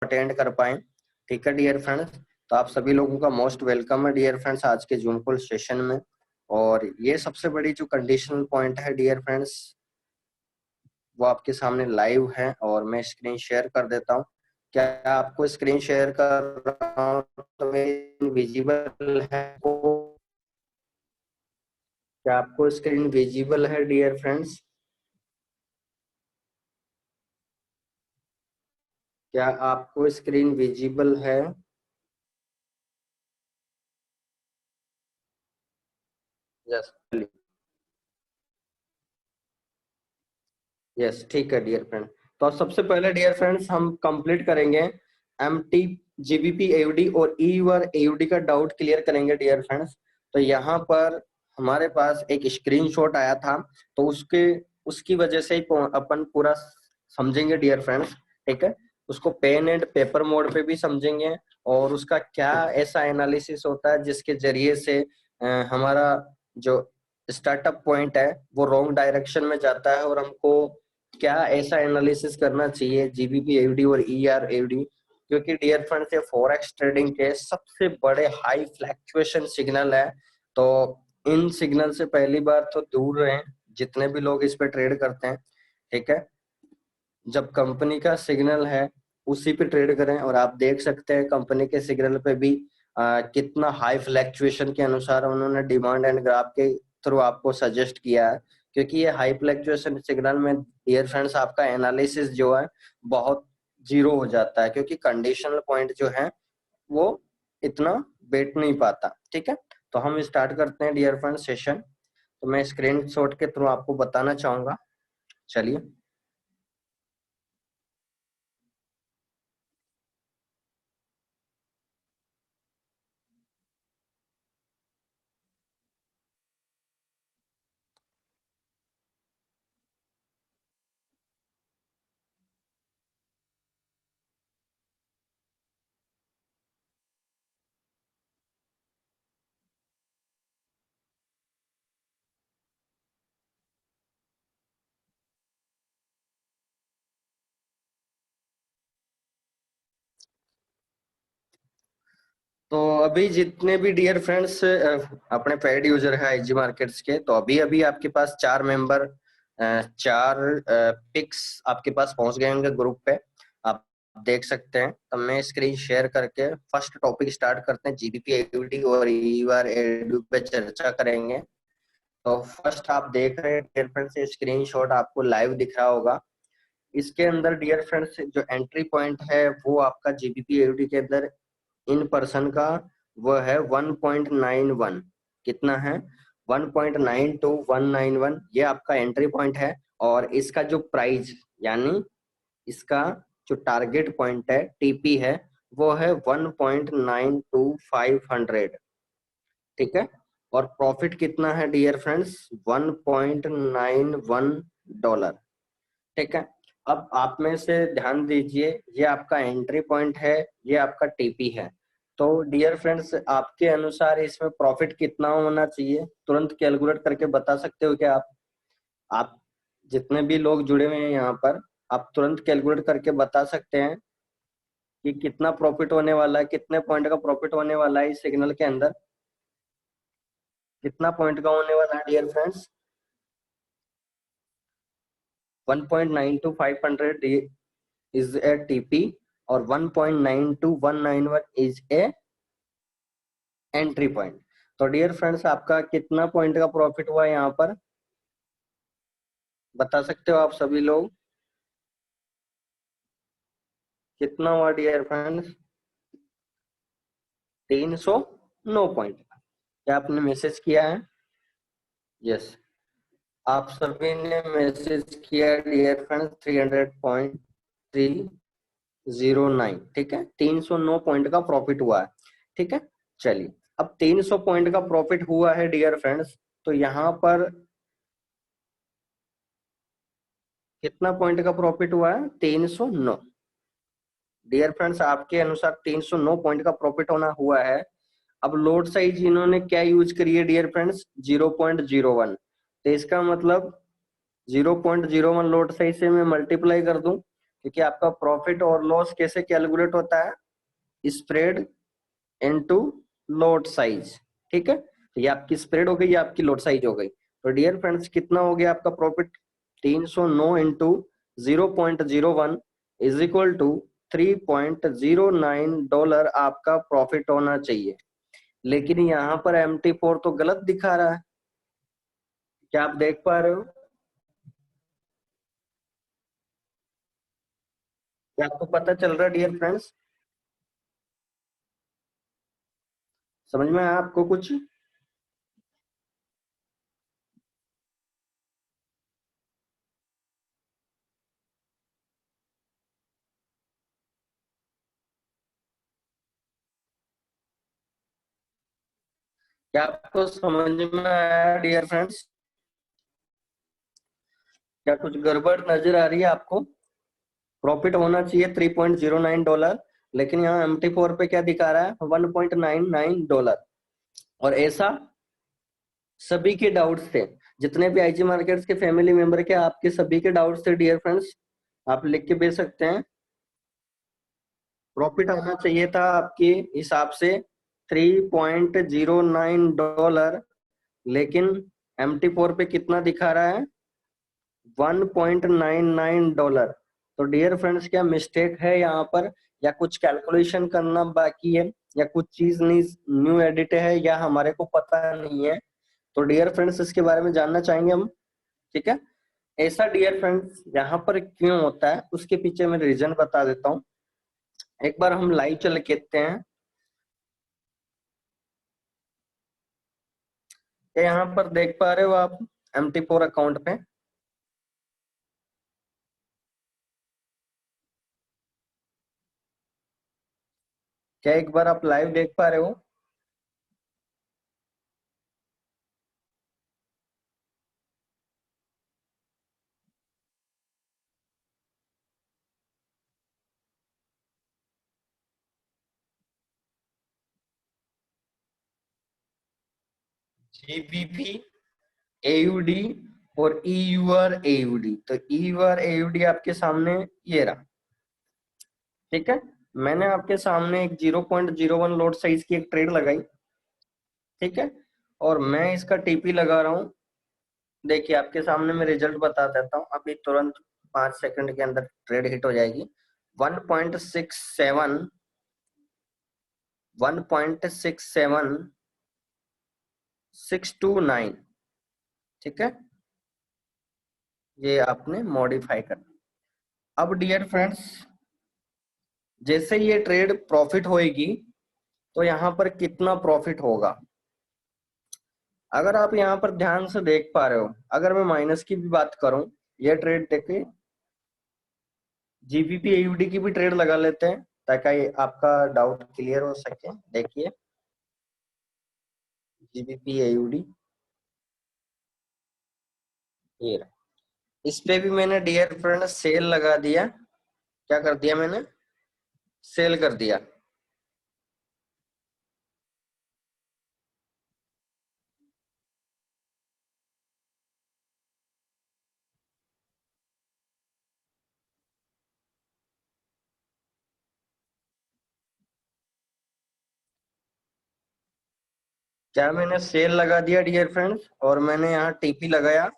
Attend कर पाए। ठीक है डियर फ्रेंड्स, तो आप सभी लोगों का मोस्ट वेलकम है डियर फ्रेंड्स आज के जूम कॉल सेशन में। और ये सबसे बड़ी जो कंडीशनल पॉइंट है डियर फ्रेंड्स, वो आपके सामने लाइव है और मैं स्क्रीन शेयर कर देता हूँ। क्या आपको स्क्रीन शेयर कर रहा हूँ तो विजिबल है? क्या आपको स्क्रीन विजिबल है डियर फ्रेंड्स? क्या आपको स्क्रीन विजिबल है? यस यस, ठीक है डियर फ्रेंड। तो सबसे पहले डियर फ्रेंड्स हम कंप्लीट करेंगे एम टी जीबीपी एयूडी और ईवर एयूडी का डाउट क्लियर करेंगे डियर फ्रेंड्स। तो यहाँ पर हमारे पास एक स्क्रीनशॉट आया था, तो उसके उसकी वजह से अपन पूरा समझेंगे डियर फ्रेंड्स। ठीक है, उसको पेन एंड पेपर मोड पे भी समझेंगे और उसका क्या ऐसा एनालिसिस होता है जिसके जरिए से हमारा जो स्टार्टअप पॉइंट है वो रॉन्ग डायरेक्शन में जाता है और हमको क्या ऐसा एनालिसिस करना चाहिए जीबीपी एयूडी और ईआर एयूडी। क्योंकि डियर फ्रेंड्स ये फॉरेक्स ट्रेडिंग के सबसे बड़े हाई फ्लैक्चुएशन सिग्नल है, तो इन सिग्नल से पहली बार तो दूर रहें जितने भी लोग इस पे ट्रेड करते हैं। ठीक है, जब कंपनी का सिग्नल है उसी पे ट्रेड करें। और आप देख सकते हैं कंपनी के सिग्नल पे भी कितना हाई फ्लैक्चुएशन के अनुसार उन्होंने डिमांड एंड ग्राफ के थ्रू आपको सजेस्ट किया है। क्योंकि ये हाई फ्लैक्चुएशन सिग्नल में डियर फ्रेंड्स आपका एनालिसिस जो है बहुत जीरो हो जाता है, क्योंकि कंडीशनल पॉइंट जो है वो इतना बैठ नहीं पाता। ठीक है, तो हम स्टार्ट करते हैं डियर फ्रेंड्स सेशन। तो मैं स्क्रीन शॉट के थ्रू आपको बताना चाहूंगा। चलिए, तो अभी जितने भी डियर फ्रेंड्स अपने पेड यूजर है आईजी मार्केट्स के, तो अभी अभी आपके पास 4 मेंबर 4 पिक्स आपके पास पहुंच गए होंगे ग्रुप पे, आप देख सकते हैं। तो मैं स्क्रीन शेयर करके फर्स्ट टॉपिक स्टार्ट करते हैं, जीबीपी एयूडी और ईआर एयूडी पे चर्चा करेंगे। तो फर्स्ट आप देख रहे हैं डियर फ्रेंड्स, ये स्क्रीन शॉट आपको लाइव दिख रहा होगा। इसके अंदर डियर फ्रेंड्स जो एंट्री पॉइंट है वो आपका जीबीपी एयूडी के अंदर इन पर्सन का वो है 1.91। कितना है? 1.92191, ये आपका एंट्री पॉइंट है। और इसका जो प्राइस यानी इसका जो टारगेट पॉइंट है टीपी है वो है 1.92500। ठीक है, और प्रॉफिट कितना है डियर फ्रेंड्स? $1.91। ठीक है, अब आप में से ध्यान दीजिए, ये आपका एंट्री पॉइंट है, ये आपका टीपी है। तो डियर फ्रेंड्स आपके अनुसार इसमें प्रॉफिट कितना होना चाहिए? तुरंत कैलकुलेट करके बता सकते हो क्या आप जितने भी लोग जुड़े हुए हैं यहाँ पर, आप तुरंत कैलकुलेट करके बता सकते हैं कि कितना प्रॉफिट होने वाला है, कितने पॉइंट का प्रॉफिट होने वाला है इस सिग्नल के अंदर? कितना पॉइंट का होने वाला है dear friends? 1.92500 is a TP और 1.92191 is a एंट्री पॉइंट। तो डियर फ्रेंड्स आपका कितना पॉइंट का प्रॉफिट हुआ यहाँ पर, बता सकते हो आप सभी लोग? कितना हुआ डियर फ्रेंड्स? 309 पॉइंट। क्या आपने मैसेज किया है? यस, आप सभी ने मैसेज किया डियर फ्रेंड्स 300.309। ठीक है, 309 पॉइंट का प्रॉफिट हुआ है। ठीक है, चलिए, अब 300 पॉइंट का प्रॉफिट हुआ है डियर फ्रेंड्स, तो यहाँ पर कितना पॉइंट का प्रॉफिट हुआ है? 309। डियर फ्रेंड्स आपके अनुसार 309 पॉइंट का प्रॉफिट होना हुआ है। अब लोड साइज इन्होंने क्या यूज करी है डियर फ्रेंड्स? 0.01। तो इसका मतलब 0.01 लोड साइज से मैं मल्टीप्लाई कर दूं, क्योंकि आपका प्रॉफिट और लॉस कैसे कैलकुलेट होता है, स्प्रेड इनटू लॉट साइज। ठीक है, तो ये आपकी स्प्रेड हो गई, ये आपकी लॉट साइज हो गई। तो डियर फ्रेंड्स कितना हो गया आपका profit, 309 into 0.01 is equal to $3.09 आपका प्रॉफिट होना चाहिए। लेकिन यहाँ पर MT4 तो गलत दिखा रहा है, क्या आप देख पा रहे हो? क्या आपको पता चल रहा है डियर फ्रेंड्स? समझ में आया आपको कुछ? क्या आपको समझ में आया डियर फ्रेंड्स? क्या कुछ गड़बड़ नजर आ रही है आपको? प्रॉफिट होना चाहिए $3.09, लेकिन यहाँ MT4 पे क्या दिखा रहा है, $1.99। और ऐसा सभी के डाउट्स थे, जितने भी IG मार्केट्स के फैमिली मेंबर के, आपके सभी के डाउट्स थे डियर फ्रेंड्स। आप लिख के भेज सकते हैं। प्रॉफिट आना चाहिए था आपके हिसाब से $3.09, लेकिन MT4 पे कितना दिखा रहा है, $1.99। तो डियर फ्रेंड्स क्या मिस्टेक है यहाँ पर, या कुछ कैलकुलेशन करना बाकी है, या कुछ चीज न्यू एडिट है, या हमारे को पता नहीं है? तो डियर फ्रेंड्स इसके बारे में जानना चाहेंगे हम। ठीक है, ऐसा डियर फ्रेंड्स यहाँ पर क्यों होता है, उसके पीछे मैं रीजन बता देता हूँ। एक बार हम लाइव चल के देखते हैं। क्या यहाँ पर देख पा रहे हो आप MT4 अकाउंट पे? क्या एक बार आप लाइव देख पा रहे हो? GBP AUD और EUR AUD। तो EUR AUD आपके सामने ये रहा। ठीक है, मैंने आपके सामने एक 0.01 लॉट साइज की एक ट्रेड लगाई। ठीक है, और मैं इसका TP लगा रहा हूँ। देखिए आपके सामने मैं रिजल्ट बता देता हूँ अभी तुरंत, 5 सेकंड के अंदर ट्रेड हिट हो जाएगी। 1.67 1.67629। ठीक है, ये आपने मॉडिफाई करना। अब डियर फ्रेंड्स जैसे ये ट्रेड प्रॉफिट होएगी, तो यहाँ पर कितना प्रॉफिट होगा, अगर आप यहाँ पर ध्यान से देख पा रहे हो। अगर मैं माइनस की भी बात करूं, ये ट्रेड देखिए, GBP AUD की भी ट्रेड लगा लेते हैं ताकि आपका डाउट क्लियर हो सके। देखिए GBP AUD ये रहा। इस पे भी मैंने डियर फ्रेंड सेल लगा दिया। क्या कर दिया मैंने, सेल कर दिया। क्या मैंने सेल लगा दिया डियर फ्रेंड्स, और मैंने यहाँ TP लगाया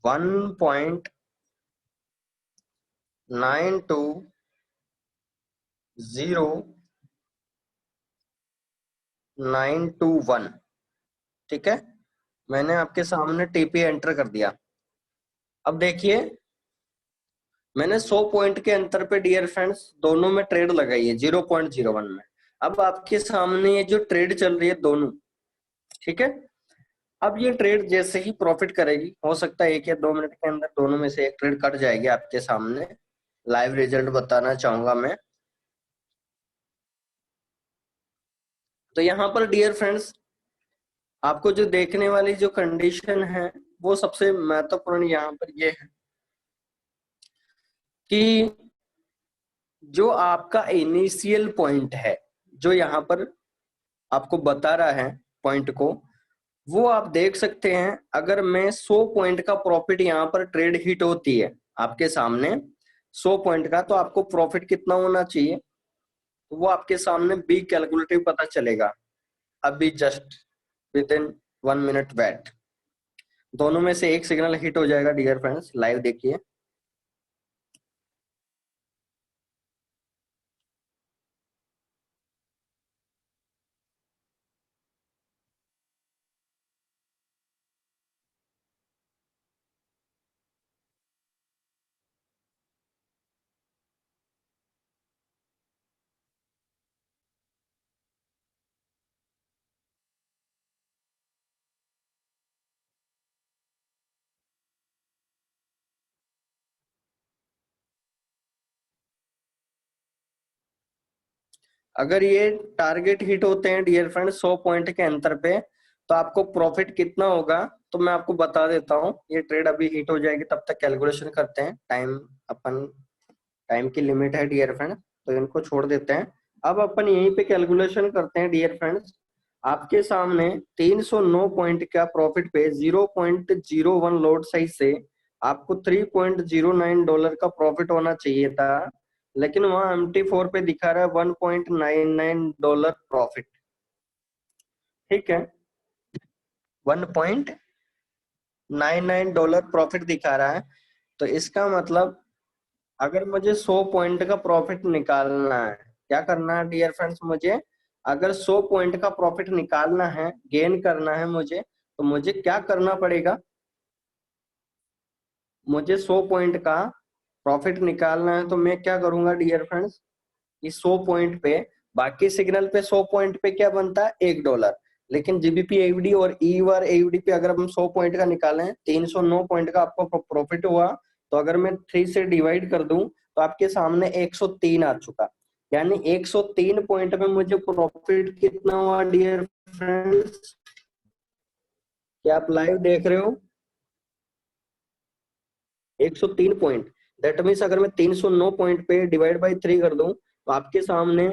1.920921। ठीक है, मैंने आपके सामने TP एंटर कर दिया। अब देखिए मैंने 100 पॉइंट के अंतर पे डियर फ्रेंड्स दोनों में ट्रेड लगाई है, 0.01 में। अब आपके सामने ये जो ट्रेड चल रही है दोनों, ठीक है, अब ये ट्रेड जैसे ही प्रॉफिट करेगी, हो सकता है 1 या 2 मिनट के अंदर दोनों में से एक ट्रेड कट जाएगी आपके सामने। लाइव रिजल्ट बताना चाहूंगा मैं। तो यहाँ पर डियर फ्रेंड्स आपको जो देखने वाली जो कंडीशन है, वो सबसे महत्वपूर्ण यहाँ पर ये है कि जो आपका इनिशियल पॉइंट है, जो यहाँ पर आपको बता रहा है पॉइंट को, वो आप देख सकते हैं। अगर मैं 100 पॉइंट का प्रॉफिट यहाँ पर ट्रेड हिट होती है आपके सामने, 100 पॉइंट का, तो आपको प्रॉफिट कितना होना चाहिए, तो वो आपके सामने बी कैलकुलेटिव पता चलेगा अभी just within 1 minute wait. दोनों में से एक सिग्नल हिट हो जाएगा डियर फ्रेंड्स, लाइव देखिए। अगर ये टारगेट हिट होते हैं डियर फ्रेंड्स 100 पॉइंट के अंतर पे, तो आपको प्रॉफिट कितना होगा, तो मैं आपको बता देता हूँ। ये ट्रेड अभी हिट हो जाएगी, तब तक कैलकुलेशन करते हैं। टाइम की लिमिट है डियर फ्रेंड्स, तो इनको छोड़ देते हैं। अब अपन यहीं पे कैलकुलेशन करते हैं डियर फ्रेंड्स। आपके सामने 309 पॉइंट का प्रॉफिट पे 0.01 लोड साइज से आपको $3.09 का प्रॉफिट होना चाहिए था, लेकिन वहां MT4 पे दिखा रहा है $1.99 प्रॉफिट। ठीक है, $1.99 प्रॉफिट दिखा रहा है। तो इसका मतलब अगर मुझे 100 पॉइंट का प्रॉफिट निकालना है, क्या करना है डियर फ्रेंड्स, मुझे अगर 100 पॉइंट का प्रॉफिट निकालना है, गेन करना है मुझे, तो मुझे क्या करना पड़ेगा, मुझे 100 पॉइंट का प्रॉफिट निकालना है तो मैं क्या करूंगा डियर फ्रेंड्स, इस 100 पॉइंट पे, बाकी सिग्नल पे 100 पॉइंट पे क्या बनता है $1, लेकिन जीबीपी एयूडी और ईवर एयूडी पे अगर हम 100 पॉइंट का निकालें, 309 पॉइंट का आपको प्रॉफिट हुआ, तो अगर मैं 3 से डिवाइड कर दूं तो आपके सामने 103 आ चुका। यानी 103 पॉइंट में मुझे प्रॉफिट कितना हुआ डियर फ्रेंड्स, क्या आप लाइव देख रहे हो, 103 पॉइंट। दैट मीन्स अगर मैं 309 पॉइंट पे डिवाइड बाई 3 कर दूं, तो आपके सामने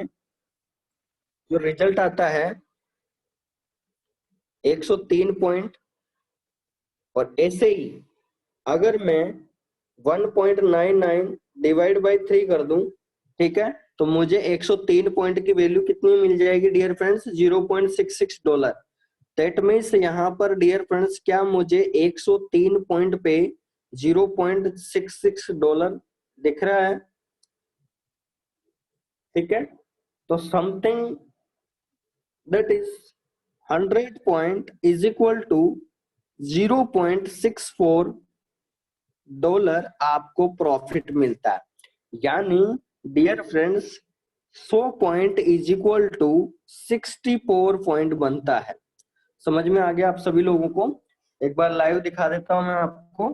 जो रिजल्ट आता है 103 पॉइंट। और ऐसे ही अगर मैं 1.99 डिवाइड बाई 3 कर दूं, ठीक है, तो मुझे 103 पॉइंट की वैल्यू कितनी मिल जाएगी डियर फ्रेंड्स, $0.66। दैट मीन्स यहाँ पर डियर फ्रेंड्स क्या मुझे 103 पॉइंट पे $0.66 दिख रहा है। ठीक है, तो something that is 100 point is equal to $0.64 आपको प्रॉफिट मिलता है। यानी dear friends 100 point is equal to 64 point बनता है। समझ में आ गया आप सभी लोगों को। एक बार लाइव दिखा देता हूं मैं आपको।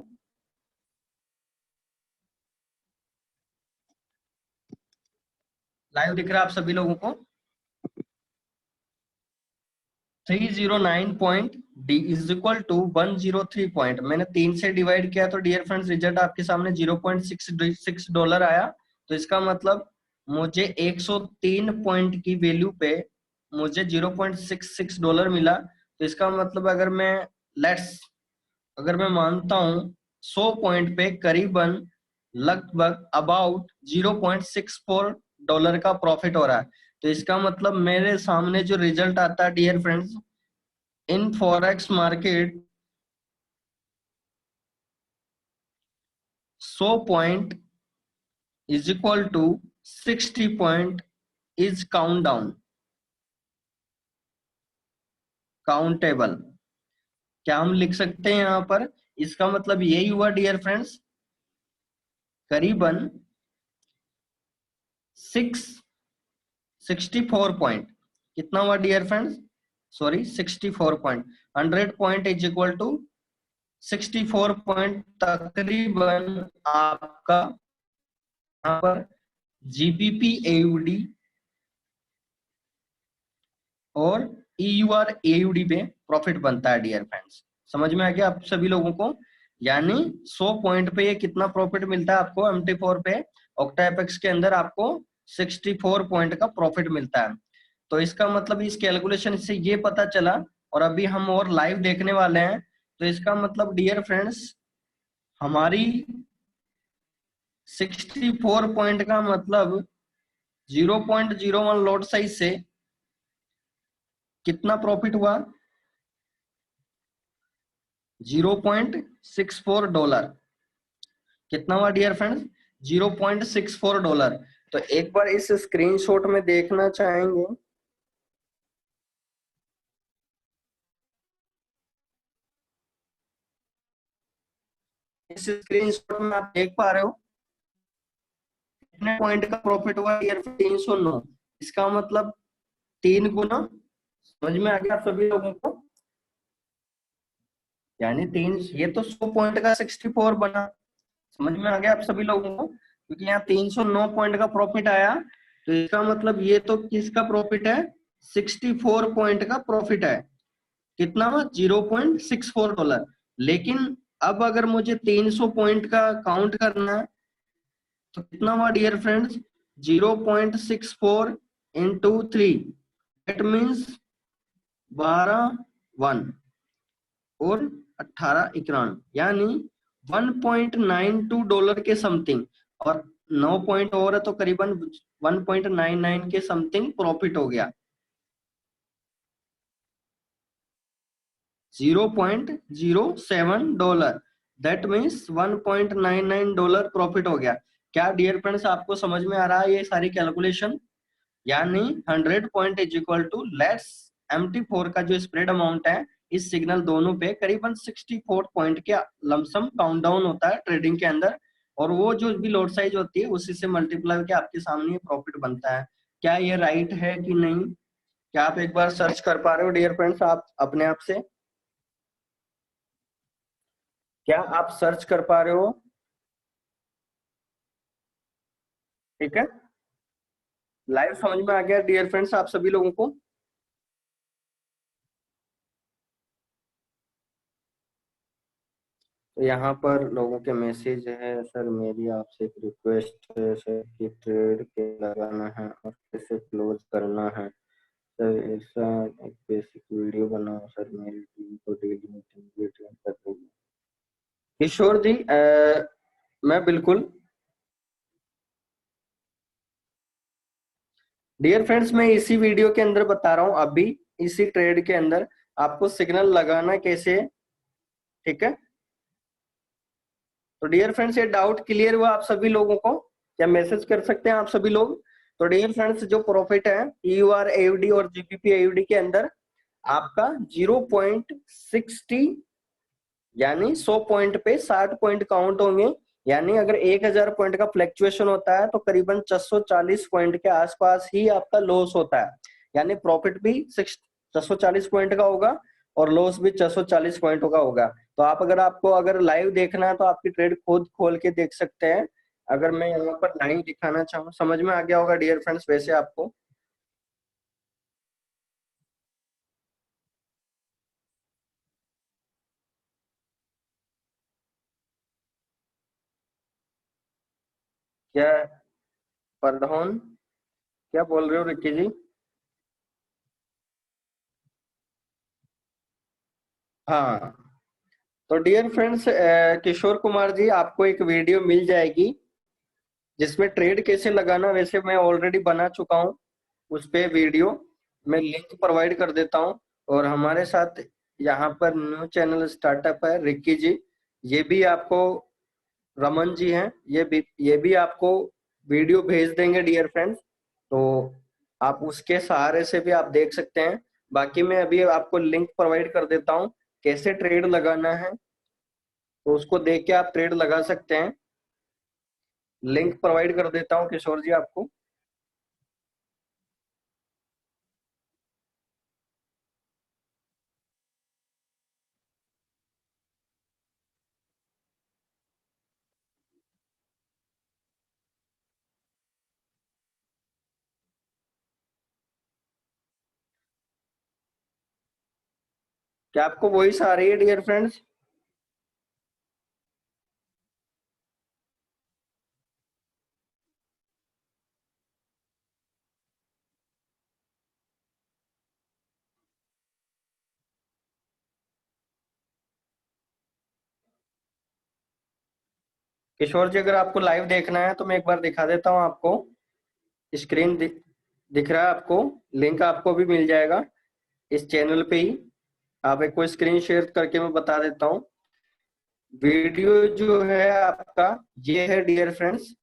लाइव दिख रहा है आप सभी लोगों को, 309 point D is equal to 103 point. मैंने 3 से डिवाइड किया तो डियर फ्रेंड्स रिजल्ट आपके सामने $0.66 आया। तो इसका मतलब मुझे 103 पॉइंट की वैल्यू पे मुझे $0.66 मिला। तो इसका मतलब अगर मैं मानता हूं 100 पॉइंट पे करीबन लगभग अबाउट $0.64 का प्रॉफिट हो रहा है। तो इसका मतलब मेरे सामने जो रिजल्ट आता है dear friends, in forex market 100 point is equal to 60 point is countable. क्या हम लिख सकते हैं यहाँ पर, इसका मतलब यही हुआ डियर फ्रेंड्स, करीबन 64 पॉइंट, कितना हुआ dear friends, sorry 64 point, 100 point is equal to 64 point, तकरीबन आपका यहाँ पर जीबीपी एयूडी और ईयूआर एयूडी पे प्रॉफिट बनता है डियर फ्रेंड्स। समझ में आ गया आप सभी लोगों को। यानी 100 पॉइंट पे ये कितना प्रॉफिट मिलता है आपको, MT4 पे ऑक्टाएपेक्स के अंदर आपको 64 पॉइंट का प्रॉफिट मिलता है। तो इसका मतलब इस कैलकुलेशन से ये पता चला, और अभी हम और लाइव देखने वाले हैं। तो इसका मतलब डियर फ्रेंड्स हमारी 64 पॉइंट का मतलब 0.01 लॉट साइज से कितना प्रॉफिट हुआ? $0.64। कितना हुआ डियर फ्रेंड्स? $0.64। तो एक बार इस स्क्रीनशॉट में देखना चाहेंगे। इस स्क्रीनशॉट में आप देख पा रहे हो कितने पॉइंट का प्रॉफिट हुआ डियर? 309। इसका मतलब 3 गुना। समझ में आ गया आप सभी लोगों को? यानी 3, ये तो 100 पॉइंट का 64 बना। समझ में आ गया आप सभी लोगों को? क्योंकि यहाँ 309 पॉइंट का प्रॉफिट आया, तो इसका मतलब ये तो किसका प्रॉफिट है? 64 पॉइंट का प्रॉफिट है। कितना? $0.64। लेकिन अब अगर मुझे 300 पॉइंट का काउंट करना है तो कितना हुआ dear friends? 0.64 into 3, it means 12 1 और 18 इक्रान, यानी $1.92 के समथिंग। और 9 पॉइंट और है तो करीबन 1.99 के समथिंग प्रॉफिट हो गया। $0.07, दैट मीन्स $1.99 प्रॉफिट हो गया। क्या डियर फ्रेंड्स आपको समझ में आ रहा है ये सारी कैलकुलेशन? यानी 100 point is equal to let's MT4 का जो स्प्रेड अमाउंट है इस सिग्नल दोनों पे करीबन 64 पॉइंट के लमसम काउंट डाउन होता है ट्रेडिंग के अंदर, और वो जो भी लॉट साइज होती है उसी से मल्टीप्लाई के आपके सामने प्रॉफिट बनता है। क्या ये राइट है कि नहीं? क्या आप एक बार सर्च कर पा रहे हो डियर फ्रेंड्स आप अपने आप से? क्या आप सर्च कर पा रहे हो? ठीक है, लाइव समझ में आ गया डियर फ्रेंड्स आप सभी लोगों को? तो यहाँ पर लोगों के मैसेज है, सर मेरी आपसे एक रिक्वेस्ट है सर कि ट्रेड के लगाना है और कैसे क्लोज करना है सर, ऐसा एक बेसिक वीडियो बनाओ सर, मेरी टीम को डेली मीटिंग भी अटेंड कर रही है। किशोर जी मैं बिल्कुल डियर फ्रेंड्स मैं इसी वीडियो के अंदर बता रहा हूँ अभी, इसी ट्रेड के अंदर आपको सिग्नल लगाना कैसे है। ठीक है, तो डियर फ्रेंड्स ये डाउट क्लियर हुआ आप सभी लोगों को? क्या मैसेज कर सकते हैं आप सभी लोग? तो डियर फ्रेंड्स जो प्रॉफिट है EUR AUD और GBP AUD के अंदर आपका 0.60, यानी 100 पॉइंट पे 60 पॉइंट काउंट होंगे। यानी अगर 1000 पॉइंट का फ्लक्चुएशन होता है तो करीबन 640 पॉइंट के आसपास ही आपका लॉस होता है। यानी प्रॉफिट भी 640 पॉइंट का होगा और लॉस भी 640 पॉइंट का होगा। तो आप अगर आपको अगर लाइव देखना है तो आपकी ट्रेड खुद खोल के देख सकते हैं। अगर मैं यहाँ पर लाइव दिखाना चाहूँ, समझ में आ गया होगा डियर फ्रेंड्स वैसे आपको? क्या परधौन, क्या बोल रहे हो रिक्की जी? हाँ, तो डियर फ्रेंड्स किशोर कुमार जी आपको एक वीडियो मिल जाएगी जिसमें ट्रेड कैसे लगाना वैसे मैं ऑलरेडी बना चुका हूँ। उस पे वीडियो मैं लिंक प्रोवाइड कर देता हूँ। और हमारे साथ यहाँ पर न्यू चैनल स्टार्टअप है रिक्की जी, ये भी आपको, रमन जी हैं, ये भी आपको वीडियो भेज देंगे डियर फ्रेंड्स। तो आप उसके सहारे से भी आप देख सकते हैं। बाकी मैं अभी आपको लिंक प्रोवाइड कर देता हूँ कैसे ट्रेड लगाना है, तो उसको देख के आप ट्रेड लगा सकते हैं। लिंक प्रोवाइड कर देता हूँ किशोर जी आपको। क्या आपको वॉइस आ रही है डियर फ्रेंड्स? किशोर जी, अगर आपको लाइव देखना है तो मैं एक बार दिखा देता हूँ आपको। स्क्रीन दिख रहा है आपको? लिंक आपको भी मिल जाएगा इस चैनल पे ही। आप एक को स्क्रीन शेयर करके मैं बता देता हूँ। वीडियो जो है आपका ये है डियर फ्रेंड्स।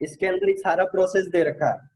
इसके अंदर ही सारा प्रोसेस दे रखा है।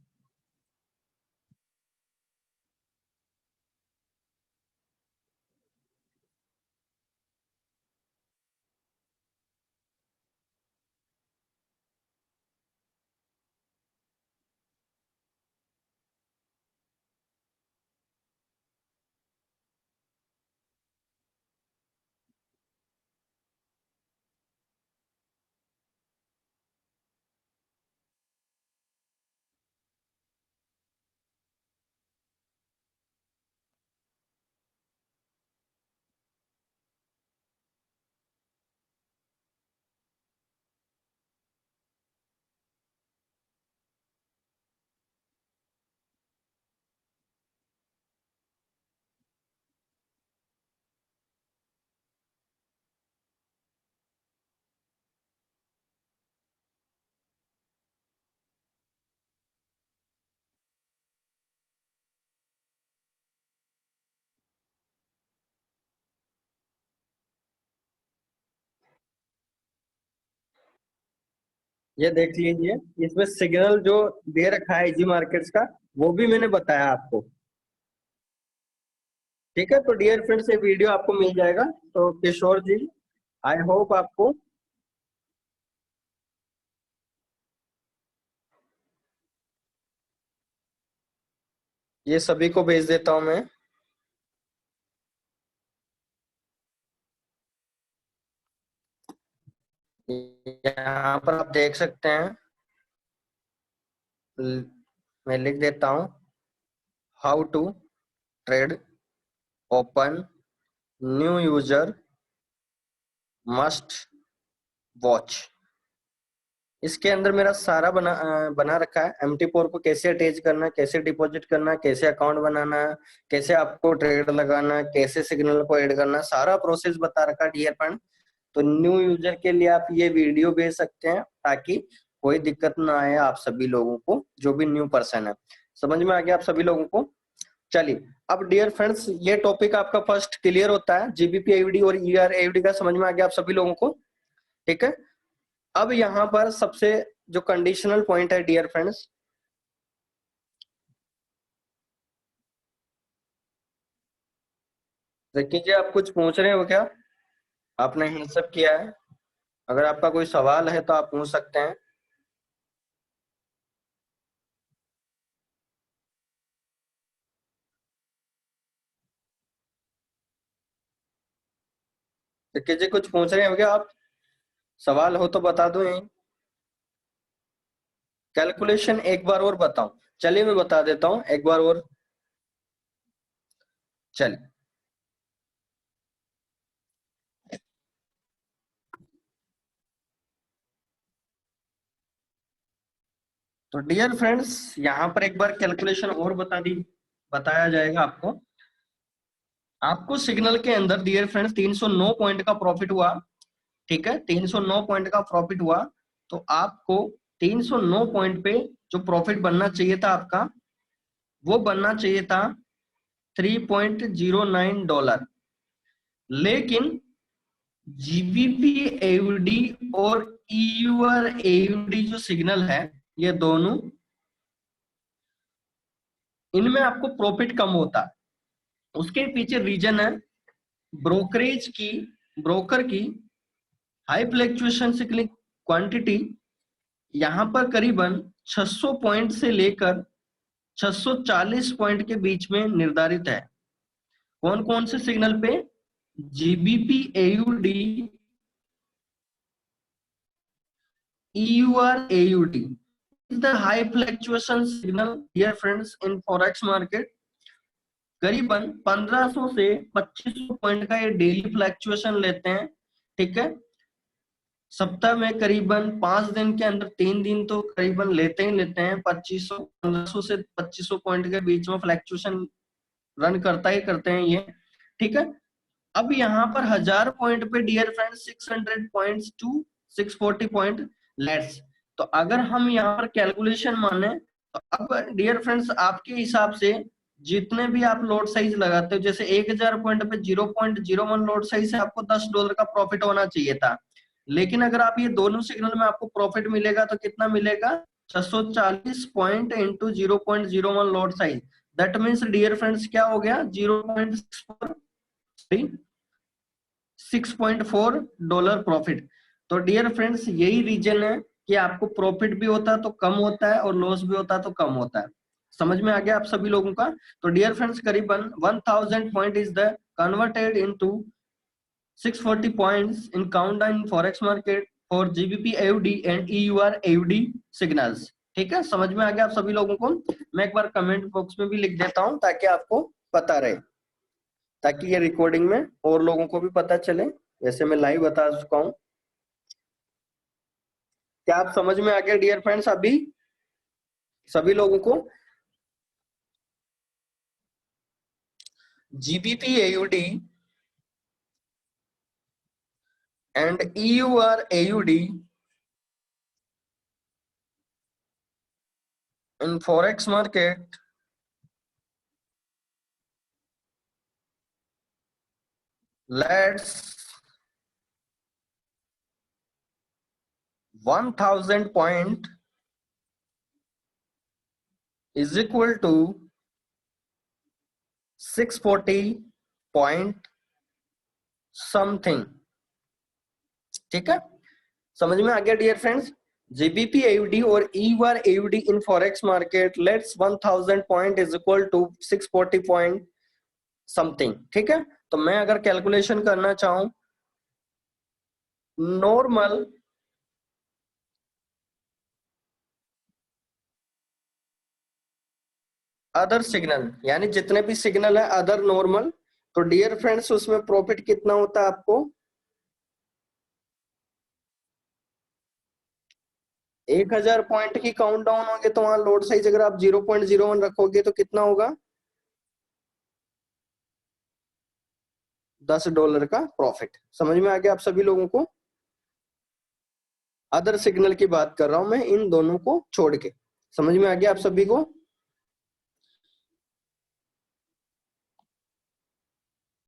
ये देख लीजिए, इसमें सिग्नल जो दे रखा है इजी मार्केट्स का, वो भी मैंने बताया आपको। ठीक है, तो डियर फ्रेंड्स ये वीडियो आपको मिल जाएगा। तो किशोर जी, आई होप आपको ये सभी को भेज देता हूं मैं। यहाँ पर आप देख सकते हैं, मैं लिख देता हूं, how to trade open new user must watch. इसके अंदर मेरा सारा बना रखा है। MT4 को कैसे अटैच करना है, कैसे डिपॉजिट करना है, कैसे अकाउंट बनाना है, कैसे आपको ट्रेड लगाना है, कैसे सिग्नल को ऐड करना है, सारा प्रोसेस बता रखा है डियर फ्रेंड। तो न्यू यूजर के लिए आप ये वीडियो भेज सकते हैं ताकि कोई दिक्कत ना आए आप सभी लोगों को, जो भी न्यू पर्सन है। समझ में आ गया आप सभी लोगों को? चलिए, अब डियर फ्रेंड्स ये टॉपिक आपका फर्स्ट क्लियर होता है। जीबीपी एयूडी और ईआर एयूडी का समझ में आ गया आप सभी लोगों को? ठीक है। अब यहाँ पर सबसे जो कंडीशनल पॉइंट है डियर फ्रेंड्स, देखिए जी, आप कुछ पूछ रहे हो क्या? आपने हैंड्सअप किया है, अगर आपका कोई सवाल है तो आप पूछ सकते हैं। देखिए जी, कुछ पूछ रहे हो क्या आप? सवाल हो तो बता दो यहीं। कैलकुलेशन एक बार और बताऊं? चलिए मैं बता देता हूं एक बार और। चलिए, तो डियर फ्रेंड्स यहाँ पर एक बार कैलकुलेशन और बताया जाएगा आपको। आपको सिग्नल के अंदर डियर फ्रेंड्स 309 पॉइंट का प्रॉफिट हुआ। ठीक है, 309 पॉइंट का प्रॉफिट हुआ। तो आपको 309 पॉइंट पे जो प्रॉफिट बनना चाहिए था आपका, वो बनना चाहिए था $3.09। लेकिन जीबीपी एयूडी और ईयूआर एयूडी जो सिग्नल है, ये दोनों, इनमें आपको प्रॉफिट कम होता है। उसके पीछे रीजन है ब्रोकरेज की, ब्रोकर की हाई फ्लैक्चुएशन क्वांटिटी। यहां पर करीबन 600 पॉइंट से लेकर 640 पॉइंट के बीच में निर्धारित है। कौन कौन से सिग्नल पे? GBP AUD, EUR AUD is the high fluctuation signal dear friends in forex market। करीबन 1500 से 2500 पॉइंट का ये डेली फ्लैक्चुएशन लेते हैं। ठीक है, सप्ताह में करीबन 5 दिन के अंदर 3 दिन तो करीबन लेते ही लेते हैं। 2500 1500 से 2500 पॉइंट के बीच में फ्लैक्चुएशन रन करता ही करते हैं ये, ठीक है। अब यहाँ पर 1000 पॉइंट पे dear friends 600 points to 640 point let's. तो अगर हम यहाँ पर कैलकुलेशन माने तो अब डियर फ्रेंड्स आपके हिसाब से जितने भी आप लोड साइज लगाते हो, जैसे 1000 पॉइंट पे 0.01 लोड साइज से आपको $10 का प्रॉफिट होना चाहिए था, लेकिन अगर आप ये दोनों सिग्नल में आपको प्रॉफिट मिलेगा तो कितना मिलेगा, 640 point into 0.01 load size. That means dear friends क्या हो गया, 6.4 प्रॉफिट। तो डियर फ्रेंड्स यही रीजन है कि आपको प्रॉफिट भी होता है तो कम होता है और लॉस भी होता है तो कम होता है। समझ में आ गया आप सभी लोगों का। तो डियर फ्रेंड्स करीबन 1000 point is the converted into 640 points in countdown forex market for GBP AUD and EUR AUD signals. ठीक है, समझ में आ गया आप सभी लोगों को। मैं एक बार कमेंट बॉक्स में भी लिख देता हूं ताकि आपको पता रहे, ताकि ये रिकॉर्डिंग में और लोगों को भी पता चले। वैसे मैं लाइव बता चुका हूं। क्या आप समझ में आ गया डियर फ्रेंड्स अभी सभी लोगों को। GBP AUD and EUR AUD in forex market let's 1000 point is equal to 640 point something. ठीक है, समझ में आ गया डियर फ्रेंड्स। जीबीपी एयूडी और EUR AUD in forex market let's 1000 point is equal to 640 point something. ठीक है, तो मैं अगर कैलकुलेशन करना चाहूं नॉर्मल अदर सिग्नल, यानी जितने भी सिग्नल है अदर नॉर्मल, तो डियर फ्रेंड्स उसमें प्रॉफिट कितना होता है आपको 1000 पॉइंट की काउंटडाउन होंगे तो वहां लोड साइज अगर आप 0.01 रखोगे तो कितना होगा $10 का प्रॉफिट। समझ में आ गया आप सभी लोगों को। अदर सिग्नल की बात कर रहा हूं मैं इन दोनों को छोड़ के। समझ में आ गया आप सभी को।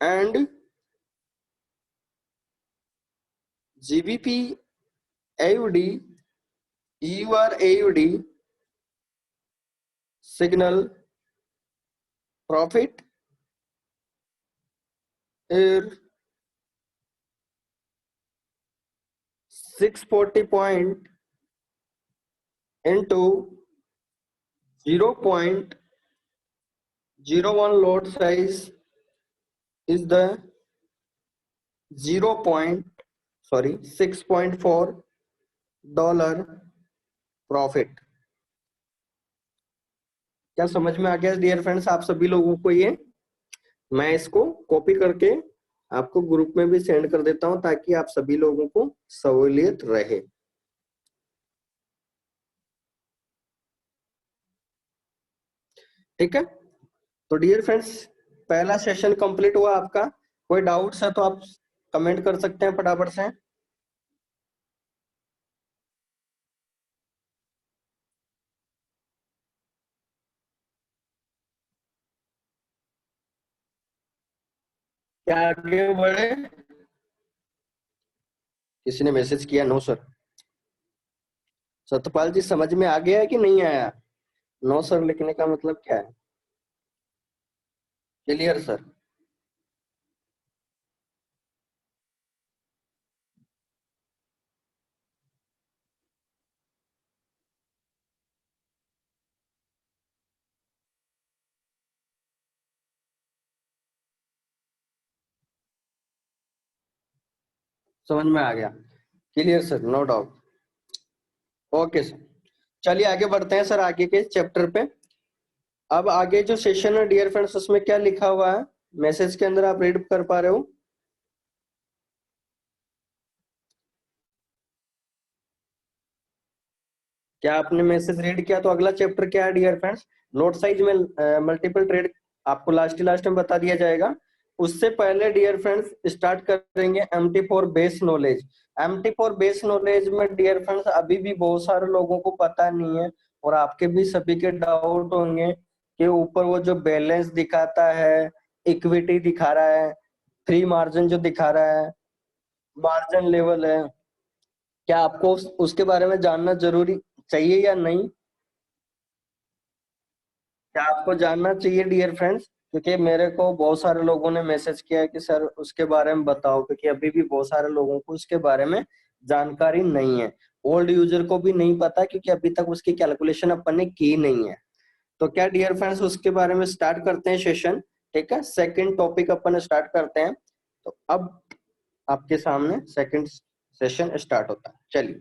And GBP AUD EUR AUD signal profit is 640 point into 0.01 load size is the 6.4 dollar profit. क्या समझ में आ गया डियर फ्रेंड्स आप सभी लोगों को। ये मैं इसको कॉपी करके आपको ग्रुप में भी सेंड कर देता हूं ताकि आप सभी लोगों को सहूलियत रहे। ठीक है, तो डियर फ्रेंड्स पहला सेशन कंप्लीट हुआ आपका। कोई डाउट्स है तो आप कमेंट कर सकते हैं फटाफट से। क्या आगे बढ़े? किसी ने मैसेज किया नो सर। सत्यपाल जी समझ में आ गया है कि नहीं आया? नो सर लिखने का मतलब क्या है? Clear sir? समझ में आ गया? Clear sir, no doubt. Okay sir, चलिए आगे बढ़ते हैं सर आगे के चैप्टर पे। अब आगे जो सेशन है डियर फ्रेंड्स उसमें क्या लिखा हुआ है मैसेज के अंदर आप रीड कर पा रहे हो? क्या आपने मैसेज रीड किया? तो अगला चैप्टर क्या है डियर फ्रेंड्स? लॉट साइज में मल्टीपल ट्रेड आपको लास्ट में बता दिया जाएगा। उससे पहले डियर फ्रेंड्स स्टार्ट करेंगे MT four base knowledge. MT four base knowledge में डियर फ्रेंड्स अभी भी बहुत सारे लोगों को पता नहीं है, और आपके भी सभी के डाउट होंगे कि ऊपर वो जो बैलेंस दिखाता है, इक्विटी दिखा रहा है, फ्री मार्जिन जो दिखा रहा है, मार्जिन लेवल है, क्या आपको उसके बारे में जानना जरूरी चाहिए या नहीं? क्या आपको जानना चाहिए डियर फ्रेंड्स? क्योंकि मेरे को बहुत सारे लोगों ने मैसेज किया है कि सर उसके बारे में बताओ, क्योंकि अभी भी बहुत सारे लोगों को उसके बारे में जानकारी नहीं है। ओल्ड यूजर को भी नहीं पता, क्योंकि अभी तक उसकी कैलकुलेशन अपन ने की नहीं है। तो क्या डियर फ्रेंड्स उसके बारे में स्टार्ट करते हैं सेशन। ठीक है, सेकंड टॉपिक अपन स्टार्ट करते हैं। तो अब आपके सामने सेकंड सेशन स्टार्ट होता है। चलिए,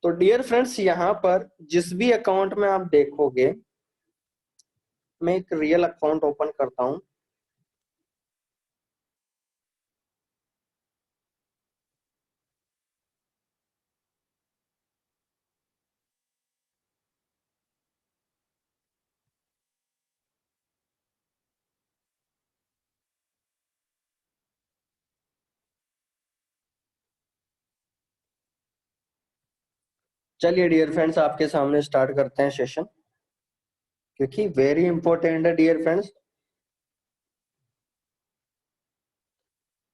तो डियर फ्रेंड्स यहाँ पर जिस भी अकाउंट में आप देखोगे, मैं एक रियल अकाउंट ओपन करता हूं। चलिए डियर फ्रेंड्स, आपके सामने स्टार्ट करते हैं सेशन, क्योंकि वेरी इंपॉर्टेंट है डियर फ्रेंड्स।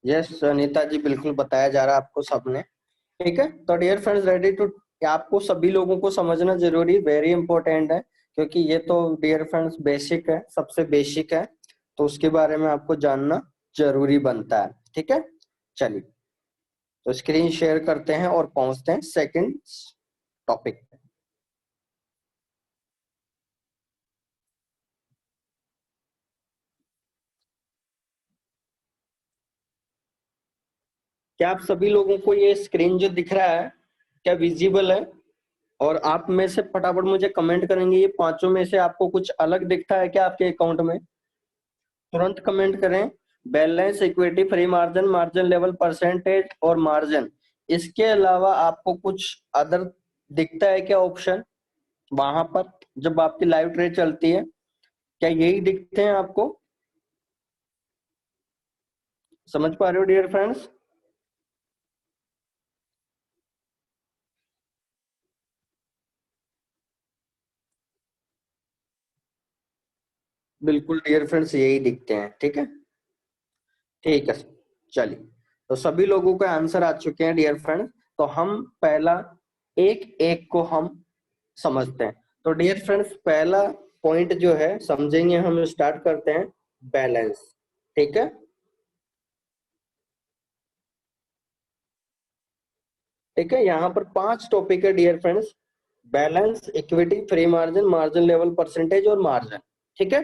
यस अनीता जी, बिल्कुल बताया जा रहा है आपको सबने। ठीक है, तो डियर फ्रेंड्स रेडी टू, आपको सभी लोगों को समझना जरूरी, वेरी इंपॉर्टेंट है, क्योंकि ये तो डियर फ्रेंड्स बेसिक है, सबसे बेसिक है, तो उसके बारे में आपको जानना जरूरी बनता है। ठीक है, चलिए, तो स्क्रीन शेयर करते हैं और पहुंचते हैं सेकंड टॉपिक। क्या आप सभी लोगों को ये स्क्रीन जो दिख रहा है, क्या विजिबल है? और आप में से फटाफट मुझे कमेंट करेंगे, ये पांचों में से आपको कुछ अलग दिखता है क्या आपके अकाउंट में? तुरंत कमेंट करें। Balance, equity, free margin, margin level, percentage और मार्जिन, इसके अलावा आपको कुछ अदर दिखता है क्या ऑप्शन वहां पर, जब आपकी लाइव ट्रेड चलती है? क्या यही दिखते हैं आपको? समझ पा रहे हो डियर फ्रेंड्स? बिल्कुल डियर फ्रेंड्स, यही दिखते हैं। ठीक है, ठीक है, चलिए, तो सभी लोगों के आंसर आ चुके हैं डियर फ्रेंड्स। तो हम पहला एक एक को हम समझते हैं। तो डियर फ्रेंड्स, पहला पॉइंट जो है समझेंगे, हम स्टार्ट करते हैं बैलेंस। ठीक है, ठीक है, यहाँ पर पांच टॉपिक है dear friends: balance, equity, free margin, margin level, percentage और मार्जिन। ठीक है,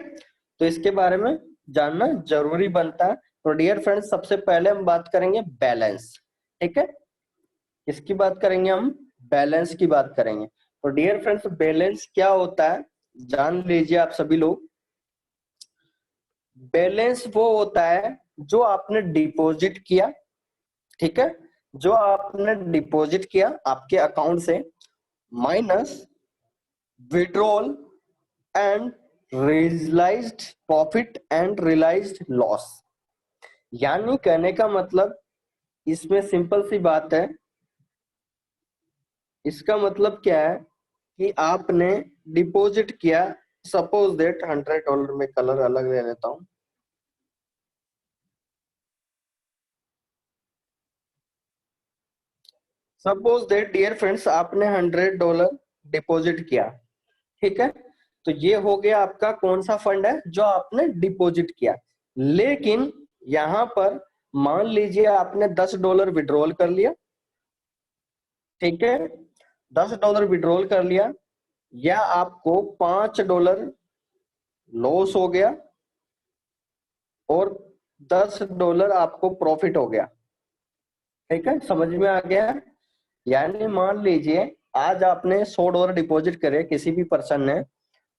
तो इसके बारे में जानना जरूरी बनता है। तो डियर फ्रेंड्स, सबसे पहले हम बात करेंगे बैलेंस। ठीक है, किसकी बात करेंगे हम? बैलेंस की बात करेंगे। तो डियर फ्रेंड्स, बैलेंस क्या होता है जान लीजिए आप सभी लोग। बैलेंस वो होता है जो आपने डिपॉजिट किया। ठीक है, जो आपने डिपॉजिट किया आपके अकाउंट से, minus withdrawal and realised profit and realised loss. यानी कहने का मतलब, इसमें सिंपल सी बात है, इसका मतलब क्या है कि आपने डिपॉजिट किया, सपोज दैट $100, में कलर अलग ले लेता हूं। सपोज दैट डियर फ्रेंड्स, आपने $100 डिपॉजिट किया। ठीक है, तो ये हो गया आपका कौन सा फंड है जो आपने डिपॉजिट किया। लेकिन यहां पर मान लीजिए आपने $10 विड्रॉल कर लिया। ठीक है, $10 विड्रॉल कर लिया, या आपको $5 लॉस हो गया और $10 आपको प्रॉफिट हो गया। ठीक है, समझ में आ गया? यानी मान लीजिए आज आपने $100 डिपॉजिट करे किसी भी पर्सन ने,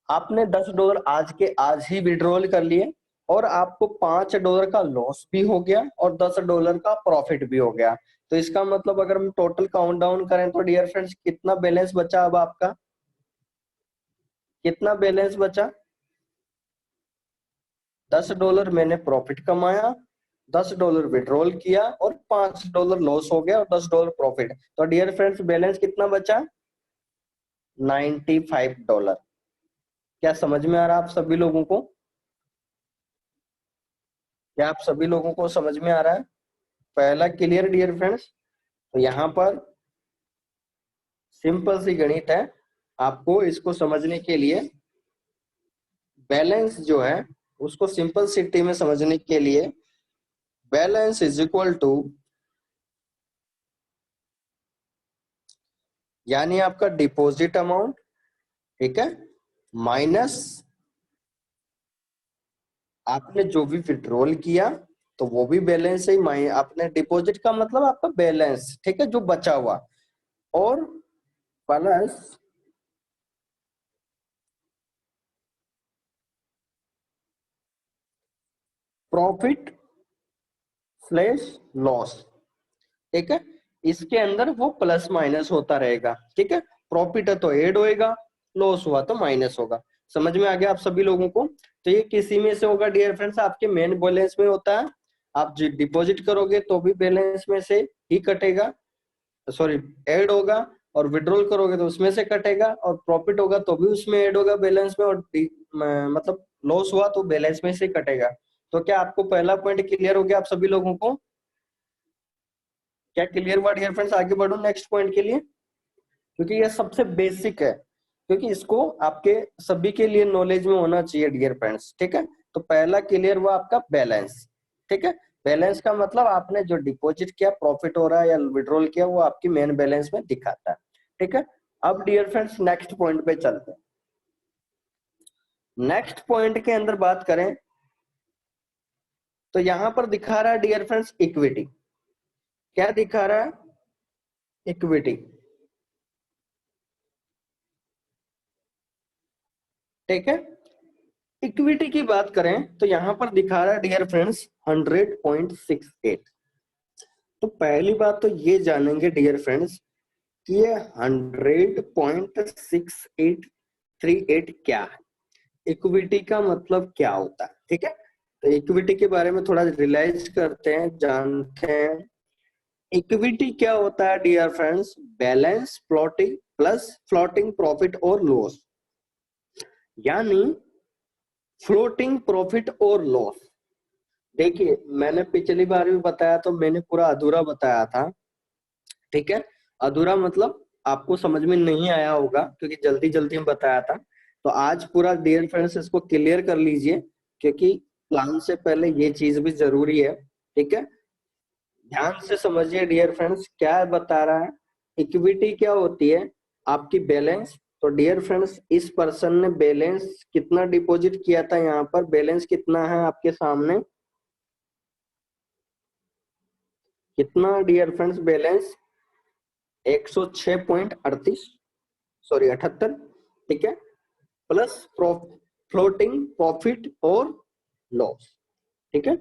आपने $10 आज के आज ही विड्रॉल कर लिए, और आपको $5 का लॉस भी हो गया और $10 का प्रॉफिट भी हो गया। तो इसका मतलब अगर हम टोटल काउंट डाउन करें तो डियर फ्रेंड्स, कितना बैलेंस बचा अब आपका? कितना बैलेंस बचा? $10 मैंने प्रॉफिट कमाया, $10 विड्रॉल किया और $5 लॉस हो गया और $10 प्रॉफिट। तो डियर फ्रेंड्स बैलेंस कितना बचा? $95। क्या समझ में आ रहा है आप सभी लोगों को? क्या आप सभी लोगों को समझ में आ रहा है? पहला क्लियर डियर फ्रेंड्स। तो यहाँ पर सिंपल सी गणित है, आपको इसको समझने के लिए बैलेंस जो है उसको सिंपल सिटी में समझने के लिए बैलेंस इज इक्वल टू, यानी आपका डिपॉजिट अमाउंट, ठीक है, माइनस आपने जो भी विड्रॉल किया तो वो भी बैलेंस है, आपने डिपॉजिट का मतलब आपका बैलेंस, ठीक है, जो बचा हुआ, और प्लस प्रॉफिट स्लैश लॉस, ठीक है। इसके अंदर वो प्लस माइनस होता रहेगा, ठीक है। प्रॉफिट है तो ऐड होएगा, लॉस हुआ तो माइनस होगा। समझ में आ गया आप सभी लोगों को? तो ये किसी में से होगा डियर फ्रेंड्स, आपके मेन बैलेंस में होता है। आप जो डिपॉजिट करोगे तो भी बैलेंस में से ही कटेगा, सॉरी ऐड होगा, और विड्रॉल करोगे तो उसमें से कटेगा, और प्रॉफिट होगा तो भी उसमें ऐड होगा बैलेंस में, और मतलब लॉस हुआ तो बैलेंस में से कटेगा। तो क्या आपको पहला पॉइंट क्लियर हो गया आप सभी लोगों को? क्या क्लियर हुआ डियर फ्रेंड्स? आगे बढ़ो नेक्स्ट पॉइंट के लिए, क्योंकि ये सबसे बेसिक है, क्योंकि इसको आपके सभी के लिए नॉलेज में होना चाहिए डियर फ्रेंड्स, ठीक है। तो पहला क्लियर हुआ आपका बैलेंस, ठीक है। बैलेंस का मतलब आपने जो डिपॉजिट किया, प्रॉफिट हो रहा है या विड्रॉल किया, वो आपकी मेन बैलेंस में दिखाता है, ठीक है। अब डियर फ्रेंड्स नेक्स्ट पॉइंट पे चलते हैं। नेक्स्ट पॉइंट के अंदर बात करें तो यहां पर दिखा रहा है डियर फ्रेंड्स इक्विटी। क्या दिखा रहा है? इक्विटी, ठीक है। इक्विटी की बात करें तो यहां पर दिखा रहा है डियर फ्रेंड्स 100.68। तो पहली बात तो ये जानेंगे डियर फ्रेंड्स कि ये 100.6838 क्या है, इक्विटी का मतलब क्या होता है, ठीक है। तो इक्विटी के बारे में थोड़ा रियलाइज करते हैं, जानते हैं। इक्विटी क्या होता है dear friends? Balance floating plus floating profit और लॉस, यानी फ्लोटिंग प्रॉफिट और लॉस। देखिए मैंने पिछली बार भी बताया तो मैंने पूरा अधूरा बताया था, ठीक है। अधूरा मतलब आपको समझ में नहीं आया होगा क्योंकि जल्दी जल्दी में बताया था। तो आज पूरा डियर फ्रेंड्स इसको क्लियर कर लीजिए, क्योंकि प्लान से पहले ये चीज भी जरूरी है, ठीक है। ध्यान से समझिए डियर फ्रेंड्स क्या बता रहा है। इक्विटी क्या होती है? आपकी बैलेंस। तो डियर फ्रेंड्स इस पर्सन ने बैलेंस कितना डिपॉजिट किया था, यहाँ पर बैलेंस कितना है आपके सामने, कितना डियर फ्रेंड्स बैलेंस? 106.38, सॉरी 78, ठीक है, प्लस फ्लोटिंग प्रॉफिट और लॉस, ठीक है।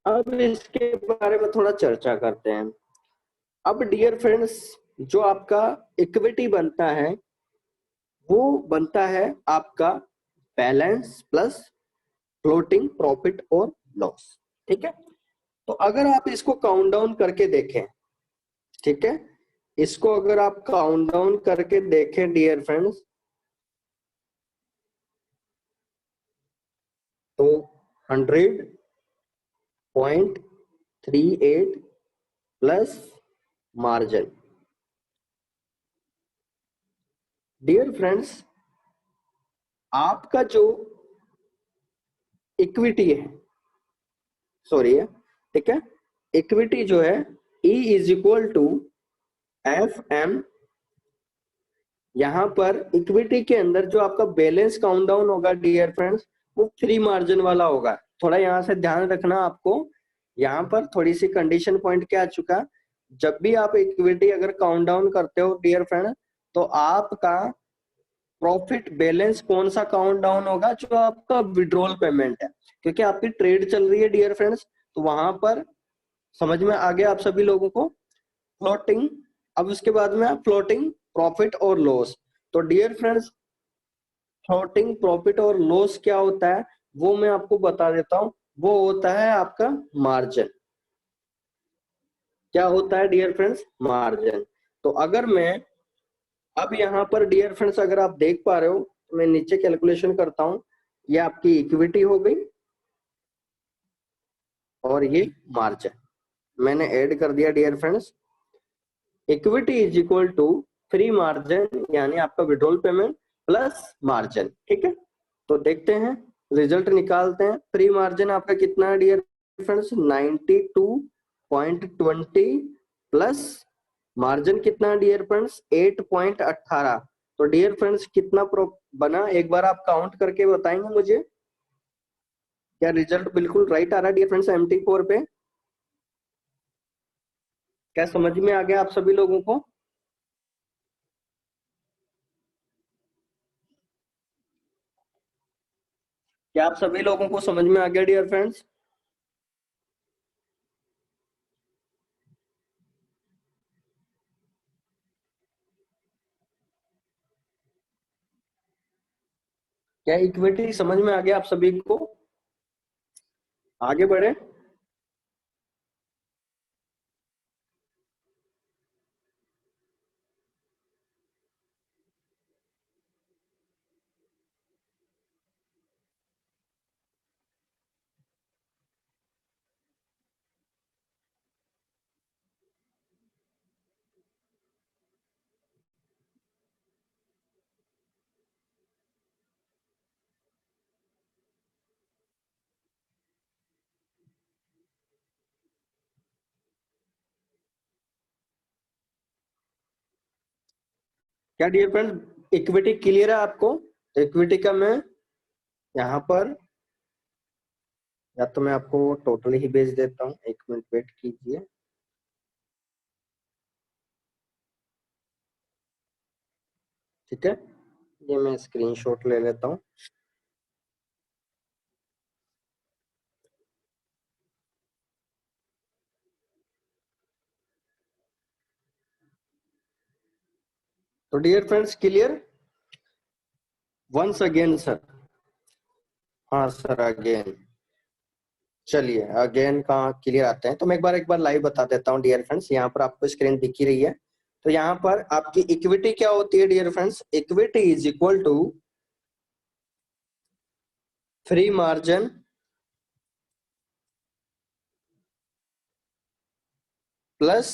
अब इसके बारे में थोड़ा चर्चा करते हैं। अब डियर फ्रेंड्स जो आपका इक्विटी बनता है वो बनता है आपका बैलेंस प्लस फ्लोटिंग प्रॉफिट और लॉस, ठीक है। तो अगर आप इसको काउंट डाउन करके देखें, ठीक है, इसको अगर आप काउंट डाउन करके देखें डियर फ्रेंड्स तो 100.38 प्लस मार्जिन। डियर फ्रेंड्स आपका जो इक्विटी है, सॉरी है, ठीक है, इक्विटी जो है E is equal to F M. यहां पर इक्विटी के अंदर जो आपका बैलेंस काउंट डाउन होगा डियर फ्रेंड्स वो फ्री मार्जिन वाला होगा। थोड़ा यहां से ध्यान रखना आपको, यहाँ पर थोड़ी सी कंडीशन पॉइंट क्या आ चुका, जब भी आप इक्विटी अगर काउंट डाउन करते हो डियर फ्रेंड तो आपका प्रॉफिट बैलेंस कौन सा काउंट डाउन होगा? जो आपका विड्रॉल पेमेंट है, क्योंकि आपकी ट्रेड चल रही है डियर फ्रेंड्स। तो वहां पर समझ में आ गया आप सभी लोगों को फ्लोटिंग। अब उसके बाद में फ्लोटिंग प्रॉफिट और लॉस, तो डियर फ्रेंड्स, फ्लोटिंग प्रॉफिट और लॉस क्या होता है वो मैं आपको बता देता हूं। वो होता है आपका मार्जिन। क्या होता है डियर फ्रेंड्स? मार्जिन। तो अगर मैं अब यहाँ पर डियर फ्रेंड्स अगर आप देख पा रहे हो तो मैं नीचे कैलकुलेशन करता हूं। ये आपकी इक्विटी हो गई और ये मार्जिन मैंने ऐड कर दिया dear friends. Equity is equal to free margin यानी आपका विड्रॉल पेमेंट प्लस मार्जिन। ठीक है, तो देखते हैं, रिजल्ट निकालते हैं। फ्री मार्जिन आपका कितना है डियर फ्रेंड्स? 92.20 प्लस मार्जिन कितना है डियर फ्रेंड्स? 8.18। तो डियर फ्रेंड्स कितना बना, एक बार आप काउंट करके बताएंगे मुझे? क्या रिजल्ट बिल्कुल राइट आ रहा है डियर फ्रेंड्स MT4 पे? क्या समझ में आ गया आप सभी लोगों को? क्या आप सभी लोगों को समझ में आ गया डियर फ्रेंड्स? क्या इक्विटी समझ में आ गया आप सभी को? आगे बढ़े। क्या डियर फ्रेंड्स इक्विटी क्लियर है आपको? तो इक्विटी का मैं यहाँ पर, या तो मैं आपको टोटल ही भेज देता हूँ, एक मिनट वेट कीजिए। ठीक है, ये मैं स्क्रीनशॉट ले लेता हूँ। तो dear friends clear? Once again sir. हाँ सर अगेन। चलिए अगेन कहाँ क्लियर आते हैं, तो मैं एक बार लाइव बता देता हूँ डियर फ्रेंड्स। यहाँ पर आपको स्क्रीन दिख ही रही है। तो यहाँ पर आपकी इक्विटी क्या होती है dear friends? Equity is equal to free margin plus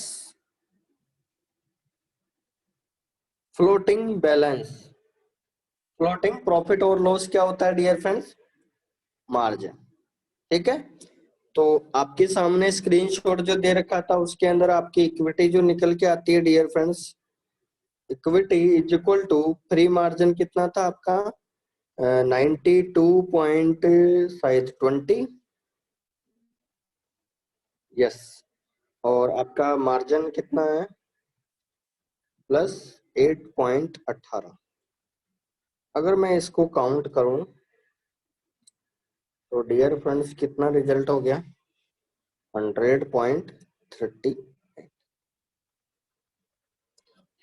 floating balance. Floating profit और लॉस क्या होता है डियर फ्रेंड्स? मार्जिन। ठीक है, तो आपके सामने स्क्रीनशॉट जो दे रखा था उसके अंदर आपकी इक्विटी जो निकल के आती है dear friends, equity is equal to free margin कितना था आपका? 92 पॉइंट शायद 20। यस, और आपका मार्जिन कितना है? प्लस 8.18। अगर मैं इसको काउंट करूं तो डियर फ्रेंड्स कितना रिजल्ट हो गया? 100.30।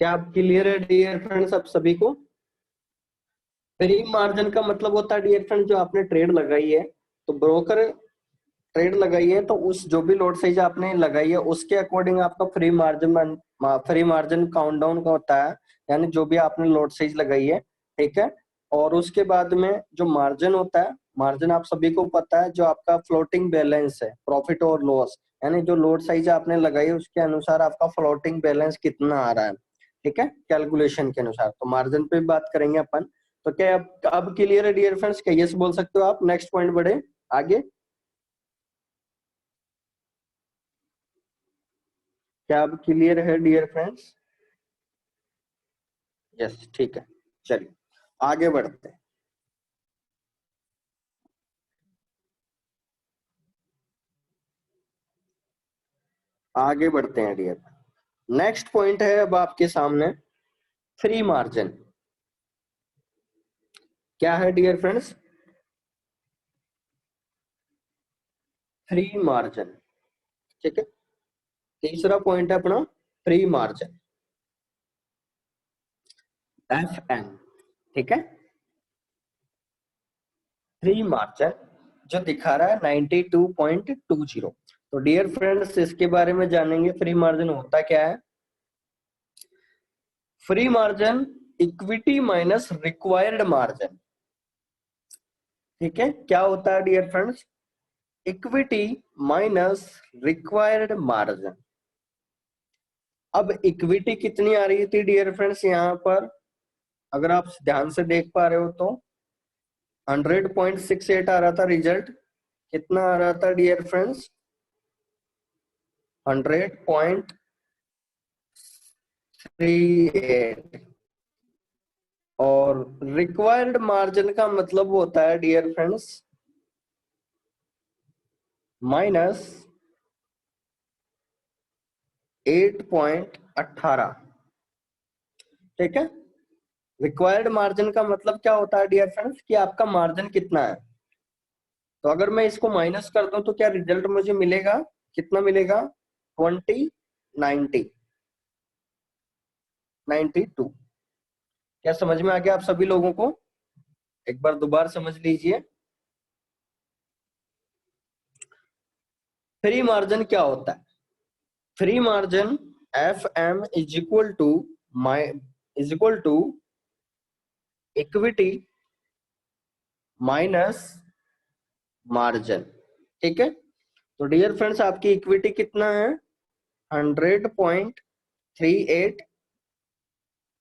क्या आप क्लियर है डियर फ्रेंड्स आप सभी को? फ्री मार्जिन का मतलब होता है डियर फ्रेंड जो आपने ट्रेड लगाई है, तो ब्रोकर ट्रेड लगाई है तो उस जो भी लॉट साइज आपने लगाई है उसके अकॉर्डिंग आपका फ्री मार्जिन काउंट डाउन का होता है, यानी जो भी आपने लॉट साइज लगाई है। ठीक है, और उसके बाद में जो मार्जिन होता है, मार्जिन आप सभी को पता है जो आपका फ्लोटिंग बैलेंस है, प्रॉफिट और लॉस, यानी जो लॉट साइज आपने लगाई है उसके अनुसार आपका फ्लोटिंग बैलेंस कितना आ रहा है। ठीक है, कैलकुलेशन के अनुसार। तो मार्जिन पे भी बात करेंगे अपन। तो क्या अब क्लियर है डियर फ्रेंड्स? क्या यस बोल सकते हो आप? नेक्स्ट पॉइंट बढ़े आगे। क्या अब क्लियर है डियर फ्रेंड्स? यस, ठीक है। चलिए आगे बढ़ते हैं। आगे बढ़ते हैं डियर। नेक्स्ट पॉइंट है अब आपके सामने, फ्री मार्जिन। क्या है डियर फ्रेंड्स? Free margin. ठीक है, तीसरा पॉइंट है अपना फ्री मार्जिन। एफ एम, ठीक है। फ्री मार्जिन जो दिखा रहा है 92.20। तो डियर फ्रेंड्स इसके बारे में जानेंगे, फ्री मार्जिन होता क्या है। Free margin equity minus required margin, ठीक है। क्या होता है dear friends, equity minus required margin. अब इक्विटी कितनी आ रही थी डियर फ्रेंड्स, यहां पर अगर आप ध्यान से देख पा रहे हो तो 100.68 आ रहा था रिजल्ट। कितना आ रहा था डियर फ्रेंड्स, 100.38। और रिक्वायर्ड मार्जिन का मतलब होता है डियर फ्रेंड्स माइनस 8.18, ठीक है। रिक्वायर्ड मार्जिन का मतलब क्या होता है डियर फ्रेंड्स कि आपका मार्जिन कितना है। तो अगर मैं इसको माइनस कर दूं तो क्या रिजल्ट मुझे मिलेगा, कितना मिलेगा, 92। क्या समझ में आ गया आप सभी लोगों को, एक बार दोबारा समझ लीजिए। फ्री मार्जिन क्या होता है, free margin F M is equal to equity minus margin, ठीक है। तो डियर फ्रेंड्स आपकी इक्विटी कितना है, 100.38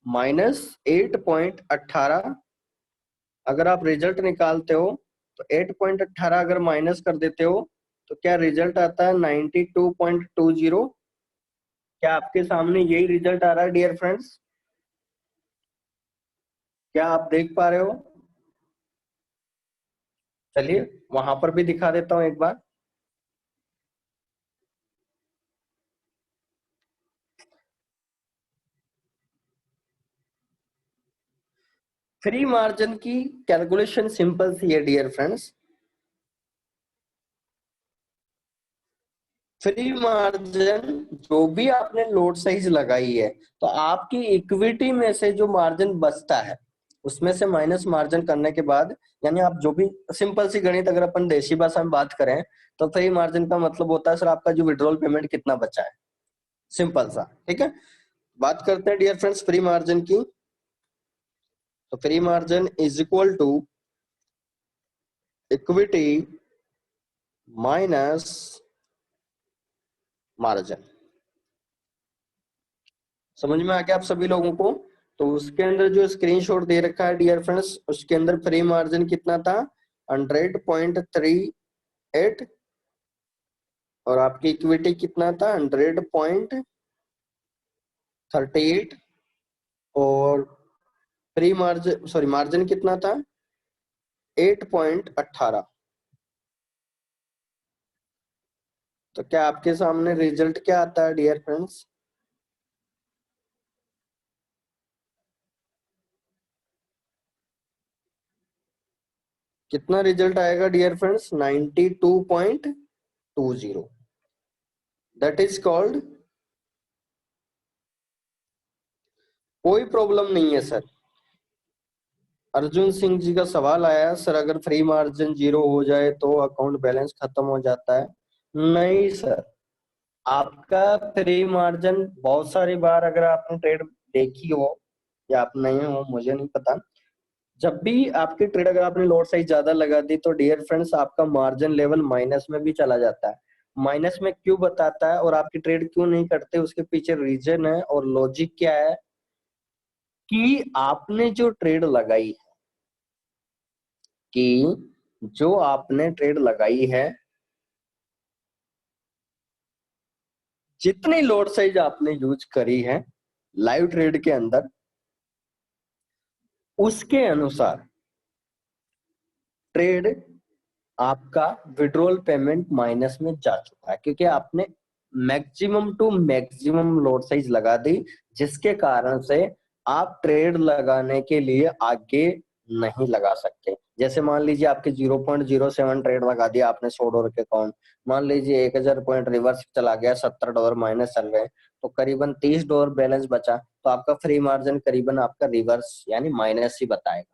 माइनस 8.18। अगर आप रिजल्ट निकालते हो तो 8.18 अगर माइनस कर देते हो तो क्या रिजल्ट आता है, 92.20। क्या आपके सामने यही रिजल्ट आ रहा है डियर फ्रेंड्स, क्या आप देख पा रहे हो। चलिए वहां पर भी दिखा देता हूं एक बार। फ्री मार्जिन की कैलकुलेशन सिंपल सी है डियर फ्रेंड्स। फ्री मार्जिन जो भी आपने लोड साइज लगाई है तो आपकी इक्विटी में से जो मार्जिन बचता है उसमें से माइनस मार्जिन करने के बाद, यानी आप जो भी सिंपल सी गणित अगर अपन देसी भाषा में बात करें तो फ्री मार्जिन का मतलब होता है सर आपका जो विड्रॉल पेमेंट कितना बचा है, सिंपल सा, ठीक है। बात करते हैं डियर फ्रेंड्स फ्री मार्जिन की। तो free margin is equal to equity minus margin. समझ में आ गया आप सभी लोगों को। तो उसके अंदर जो स्क्रीनशॉट दे रखा है डियर फ्रेंड्स उसके अंदर फ्री मार्जिन कितना था, 100.38 और आपकी इक्विटी कितना था, 100.38 और फ्री मार्जिन सॉरी मार्जिन कितना था, 8.18। तो क्या आपके सामने रिजल्ट क्या आता है डियर फ्रेंड्स, कितना रिजल्ट आएगा dear friends, 92.20। That is called, कोई प्रॉब्लम नहीं है सर। अर्जुन सिंह जी का सवाल आया सर अगर फ्री मार्जिन 0 हो जाए तो अकाउंट बैलेंस खत्म हो जाता है। नहीं सर, आपका फ्री मार्जिन बहुत सारी बार अगर आपने ट्रेड देखी हो या आप नहीं हो मुझे नहीं पता, जब भी आपकी ट्रेड अगर आपने लॉट साइज ज्यादा लगा दी तो डियर फ्रेंड्स आपका मार्जिन लेवल माइनस में भी चला जाता है। माइनस में क्यों बताता है और आपकी ट्रेड क्यों नहीं करते उसके पीछे रीजन है और लॉजिक क्या है कि आपने जो ट्रेड लगाई है, कि जो आपने ट्रेड लगाई है, जितनी लोड साइज आपने यूज करी है लाइव ट्रेड के अंदर उसके अनुसार ट्रेड आपका विड्रॉल पेमेंट माइनस में जा चुका है क्योंकि आपने maximum to maximum load size लगा दी जिसके कारण से आप ट्रेड लगाने के लिए आगे नहीं लगा सकते। जैसे मान लीजिए आपके 0.07 ट्रेड लगा दिया आपने $100 के अकाउंट, मान लीजिए 1000 पॉइंट रिवर्स चला गया, $70 माइनस चल रहे हैं, तो करीबन 30 डॉलर बैलेंस बचा, तो आपका फ्री मार्जिन करीबन आपका रिवर्स यानी माइनस ही बताएगा।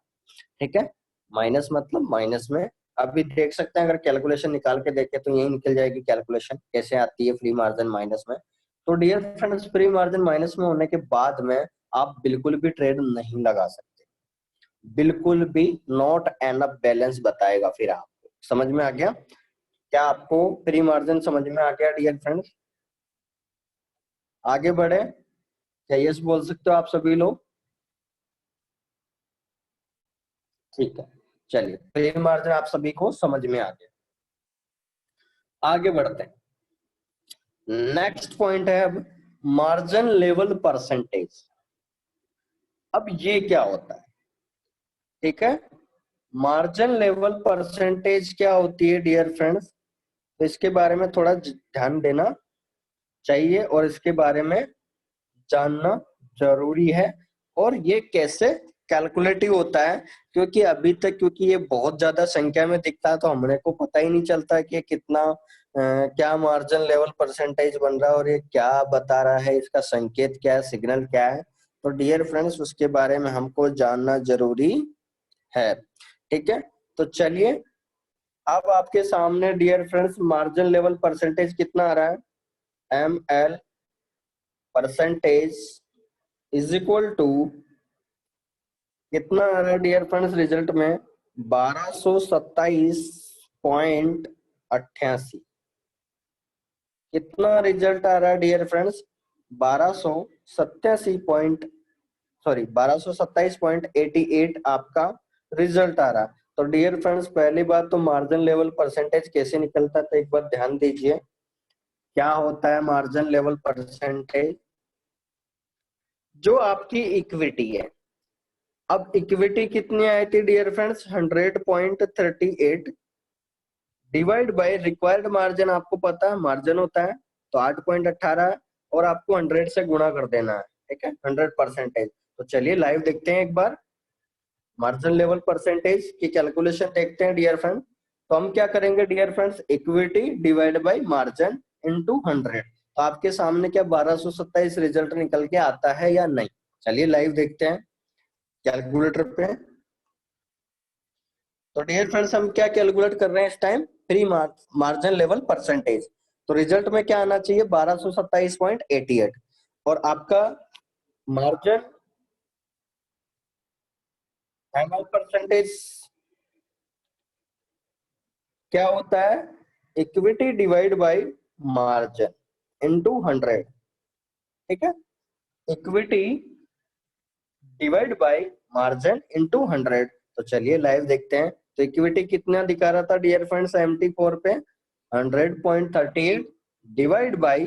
ठीक है, माइनस मतलब माइनस में अभी देख सकते हैं, अगर कैलकुलेशन निकाल के देखें तो यही निकल जाएगी कैलकुलेशन कैसे आती है फ्री मार्जिन माइनस में। तो dear friends, free margin minus में होने के बाद में आप बिल्कुल भी ट्रेड नहीं लगा सकते, बिल्कुल भी नॉट एनफ बैलेंस बताएगा। फिर आपको समझ में आ गया? क्या आपको प्री मार्जिन समझ में आ गया डियर फ्रेंड्स? आगे बढ़े, क्या यस बोल सकते हो आप सभी लोग? ठीक है, चलिए प्री मार्जिन आप सभी को समझ में आ गया। आगे बढ़ते हैं, नेक्स्ट पॉइंट है अब मार्जिन लेवल परसेंटेज। अब ये क्या होता है? ठीक है, मार्जिन लेवल परसेंटेज क्या होती है डियर फ्रेंड्स? तो इसके बारे में थोड़ा ध्यान देना चाहिए और इसके बारे में जानना जरूरी है। और ये कैसे कैलकुलेटिव होता है, क्योंकि अभी तक क्योंकि ये बहुत ज्यादा संख्या में दिखता है तो हमने को पता ही नहीं चलता कि कितना क्या मार्जिन लेवल परसेंटेज बन रहा है और ये क्या बता रहा है, इसका संकेत क्या है, सिग्नल क्या है। तो डियर फ्रेंड्स, उसके बारे में हमको जानना जरूरी है। ठीक है, तो चलिए अब आपके सामने dear friends margin level percentage कितना आ रहा है? ML percentage is equal to कितना आ रहा है डियर फ्रेंड्स रिजल्ट में? 1227.88। कितना रिजल्ट आ रहा है डियर फ्रेंड्स? 1287 पॉइंट, सॉरी 1227.88 आपका रिजल्ट आ रहा है। तो डियर फ्रेंड्स, पहली बात तो मार्जिन लेवल परसेंटेज कैसे निकलता है तो एक बार ध्यान दीजिए। क्या होता है मार्जिन लेवल परसेंटेज? जो आपकी इक्विटी है, अब इक्विटी कितनी आई थी dear friends? 100.38 divide by required margin. आपको पता है मार्जिन होता है तो 8.18 और आपको 100 से गुणा कर देना है। ठीक है, 100%। तो चलिए लाइव देखते हैं एक बार मार्जिन लेवल परसेंटेज की कैलकुलेशन देखते हैं डियर फ्रेंड। तो हम क्या करेंगे dear friends? Equity divide by margin into 100। तो आपके सामने क्या 1227 रिजल्ट निकल के आता है या नहीं? चलिए लाइव देखते हैं कैलकुलेटर पे। तो डियर फ्रेंड्स, हम क्या कैलकुलेट कर रहे हैं इस time? Pre margin level percentage. तो रिजल्ट में क्या आना चाहिए? 1227.88। और आपका मार्जिन एनुअल परसेंटेज क्या होता है? Equity divide by margin into 100। ठीक है, equity divide by margin into 100। तो चलिए लाइव देखते हैं। तो इक्विटी कितना दिखा रहा था डियर फ्रेंड्स? 74 पे 100.38 डिवाइड बाय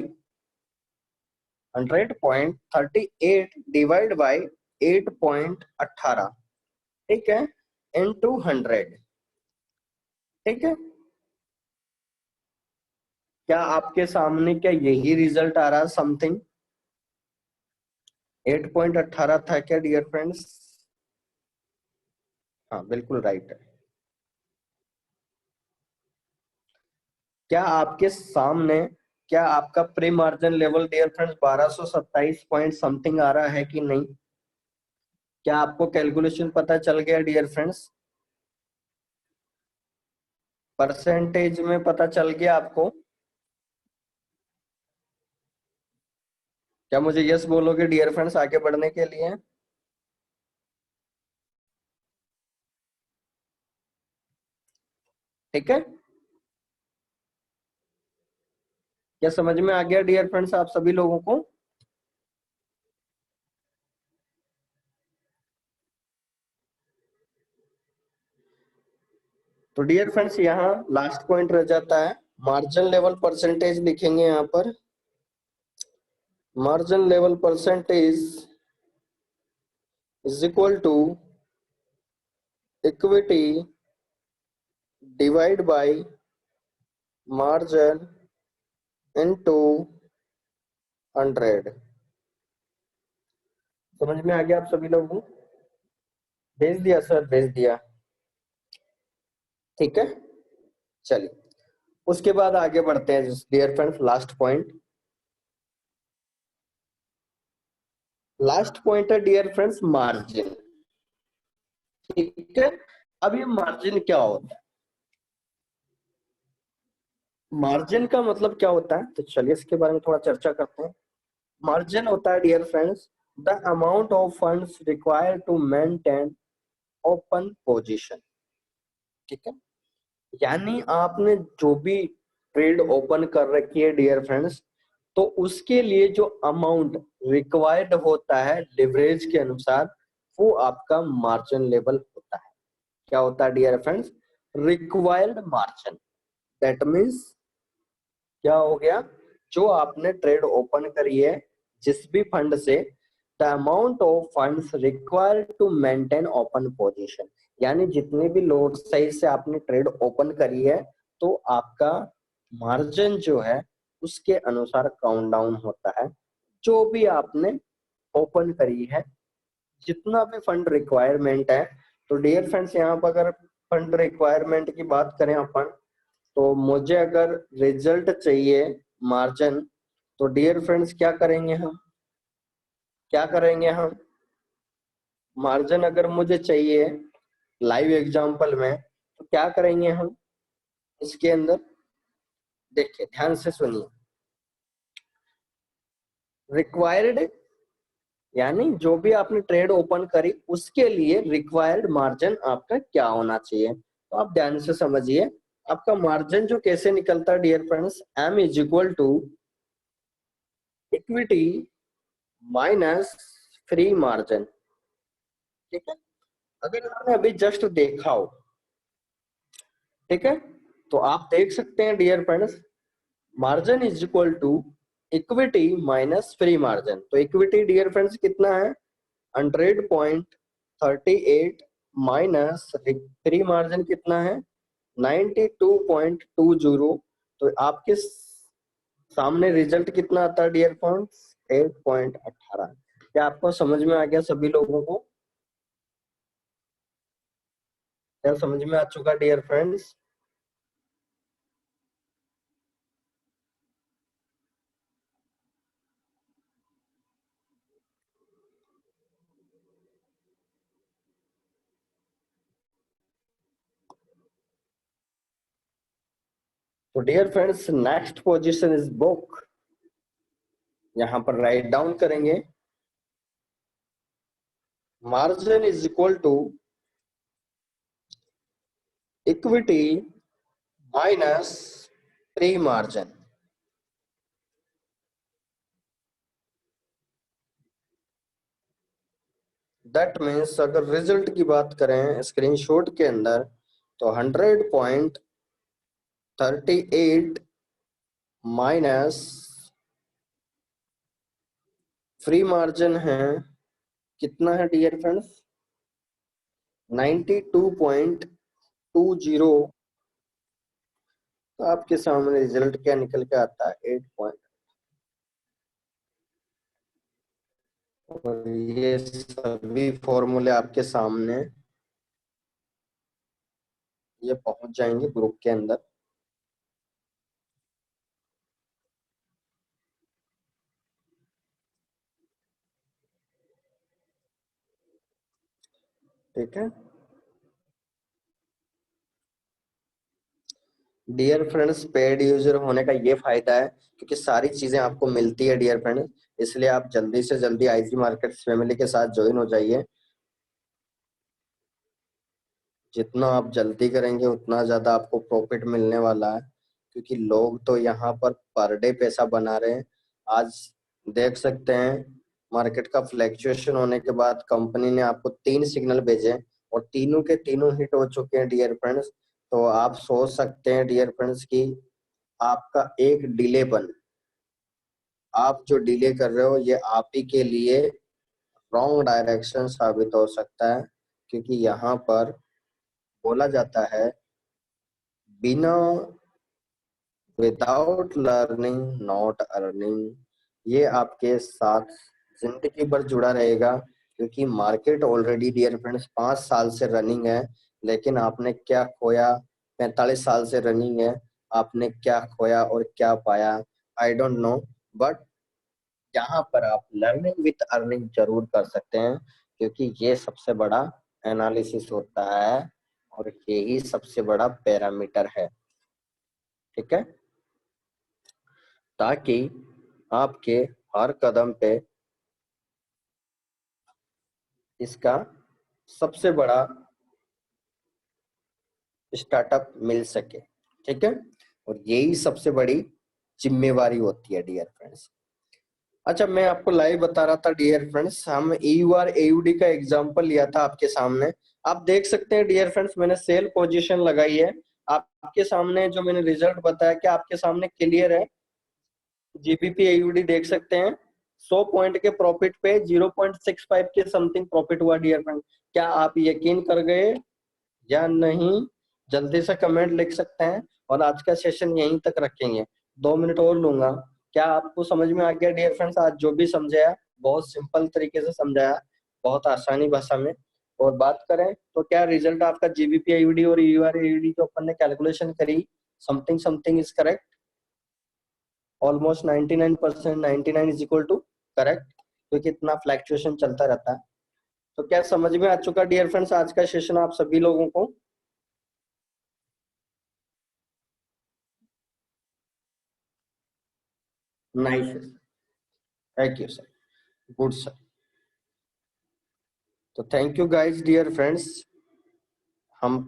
100.38 डिवाइड बाय 8.18। ठीक है, इनटू 100। ठीक है, क्या आपके सामने क्या यही रिजल्ट आ रहा है? समथिंग 8.18 था क्या डियर फ्रेंड्स? हाँ बिल्कुल राइट है। क्या आपके सामने क्या आपका pre margin level dear friends 1227 point something आ रहा है कि नहीं? क्या आपको कैलकुलेशन पता चल गया डियर फ्रेंड्स? परसेंटेज में पता चल गया आपको? क्या मुझे यस बोलोगे डियर फ्रेंड्स आगे बढ़ने के लिए? ठीक है, क्या समझ में आ गया डियर फ्रेंड्स आप सभी लोगों को? तो डियर फ्रेंड्स, यहाँ लास्ट पॉइंट रह जाता है मार्जिन लेवल परसेंटेज। लिखेंगे यहाँ पर margin level percentage is equal to equity divide by margin into 100। समझ में आ गया आप सभी लोगों को? भेज दिया सर, भेज दिया। ठीक है, चलिए उसके बाद आगे बढ़ते हैं dear friends, last point. Last point है डियर फ्रेंड्स मार्जिन। ठीक है, अब ये मार्जिन क्या होता है? मार्जिन का मतलब क्या होता है, तो चलिए इसके बारे में थोड़ा चर्चा करते हैं। मार्जिन होता है dear friends the amount of funds required to maintain open position. ठीक है, यानी आपने जो भी ट्रेड ओपन कर रखी है डियर फ्रेंड्स, तो उसके लिए जो अमाउंट रिक्वायर्ड होता है लिवरेज के अनुसार, वो आपका मार्जिन लेवल होता है। क्या होता है dear friends? Required margin. That means क्या हो गया, जो आपने ट्रेड ओपन करी है जिस भी फंड से, the amount of funds required to maintain open position, यानी जितने भी लोड साइज से आपने ट्रेड ओपन करी है, तो आपका मार्जिन जो है उसके अनुसार काउंट डाउन होता है। जो भी आपने ओपन करी है, जितना भी फंड रिक्वायरमेंट है, तो डियर फ्रेंड्स यहाँ पर अगर फंड रिक्वायरमेंट की बात करें अपन, तो मुझे अगर रिजल्ट चाहिए मार्जिन, तो डियर फ्रेंड्स क्या करेंगे हम, क्या करेंगे हम, मार्जिन अगर मुझे चाहिए लाइव एग्जांपल में, तो क्या करेंगे हम इसके अंदर, देखिए ध्यान से सुनिए। रिक्वायर्ड यानी जो भी आपने ट्रेड ओपन करी उसके लिए रिक्वायर्ड मार्जिन आपका क्या होना चाहिए, तो आप ध्यान से समझिए। आपका मार्जिन जो कैसे निकलता है dear friends, M is equal to equity minus free margin. ठीक है, अगर आपने अभी जस्ट देखा हो, ठीक है, तो आप देख सकते हैं dear friends, margin is equal to equity minus free margin. तो इक्विटी डियर फ्रेंड्स कितना है, 100.38 माइनस फ्री मार्जिन कितना है, 92.20। तो आपके सामने रिजल्ट कितना आता है डियर फ्रेंड्स, 8.18। क्या आपको समझ में आ गया सभी लोगों को? क्या समझ में आ चुका डियर फ्रेंड्स? तो dear friends next position is book. यहां पर राइट डाउन करेंगे, margin is equal to equity minus free margin. That means अगर रिजल्ट की बात करें स्क्रीनशॉट के अंदर, तो 100.38 माइनस फ्री मार्जिन है कितना है डियर फ्रेंड्स, 92.20। तो आपके सामने रिजल्ट क्या निकल के आता है, 8 और ये सभी फॉर्मूले आपके सामने ये पहुंच जाएंगे ग्रुप के अंदर। ठीक है डियर फ्रेंड्स, पेड यूजर होने का ये फायदा है क्योंकि सारी चीजें आपको मिलती है डियर फ्रेंड्स, इसलिए आप जल्दी से जल्दी आईजी मार्केट्स फैमिली के साथ ज्वाइन हो जाइए। जितना आप जल्दी करेंगे उतना ज्यादा आपको प्रॉफिट मिलने वाला है, क्योंकि लोग तो यहाँ पर डे पैसा बना रहे हैं। आज देख सकते हैं मार्केट का फ्लैक्चुएशन होने के बाद कंपनी ने आपको 3 सिग्नल भेजे और तीनों के तीनों हिट हो चुके हैं डियर फ्रेंड्स। तो आप सोच सकते हैं डियर फ्रेंड्स की आपका एक डिले बन, आप जो डिले कर रहे हो ये आप ही के लिए रॉन्ग डायरेक्शन साबित हो सकता है, क्योंकि यहाँ पर बोला जाता है बिना विदाउट लर्निंग नॉट अर्निंग। ये आपके साथ जिंदगी भर जुड़ा रहेगा, क्योंकि मार्केट ऑलरेडी डियर फ्रेंड्स 5 साल से रनिंग है, लेकिन आपने क्या खोया, 45 साल से रनिंग है, आपने क्या खोया और क्या पाया, आई डोंट नो। बट यहाँ पर आप लर्निंग विथ अर्निंग जरूर कर सकते हैं, क्योंकि ये सबसे बड़ा एनालिसिस होता है और यही सबसे बड़ा पैरामीटर है। ठीक है, ताकि आपके हर कदम पे इसका सबसे बड़ा स्टार्टअप मिल सके। ठीक है, और यही सबसे बड़ी जिम्मेवारी होती है डियर फ्रेंड्स। अच्छा, मैं आपको लाइव बता रहा था डियर फ्रेंड्स, हम EUR AUD का एग्जांपल लिया था आपके सामने। आप देख सकते हैं डियर फ्रेंड्स, मैंने सेल पोजीशन लगाई है आपके सामने। जो मैंने रिजल्ट बताया क्या आपके सामने क्लियर है? GBP AUD देख सकते हैं, 100 पॉइंट के प्रॉफिट पे 0.65 के समथिंग प्रॉफिट हुआ डियर फ्रेंड। क्या आप यकीन कर गए या नहीं? जल्दी से कमेंट लिख सकते हैं, और आज का सेशन यहीं तक रखेंगे, 2 मिनट और लूंगा। क्या आपको समझ में आ गया डियर फ्रेंड्स? आज जो भी समझाया बहुत सिंपल तरीके से समझाया, बहुत आसानी भाषा में। और बात करें तो क्या रिजल्ट आपका GBP AUD और EUR AUD जो अपन ने कैलकुलेशन करी, something something is correct, almost 99%, 99 is equal to correct, क्योंकि इतना फ्लैक्चुएशन चलता रहता है। तो क्या समझ में आ चुका डियर फ्रेंड्स आज का सेशन आप सभी लोगों को? Nice, thank you sir, good sir. तो thank you guys dear friends, हम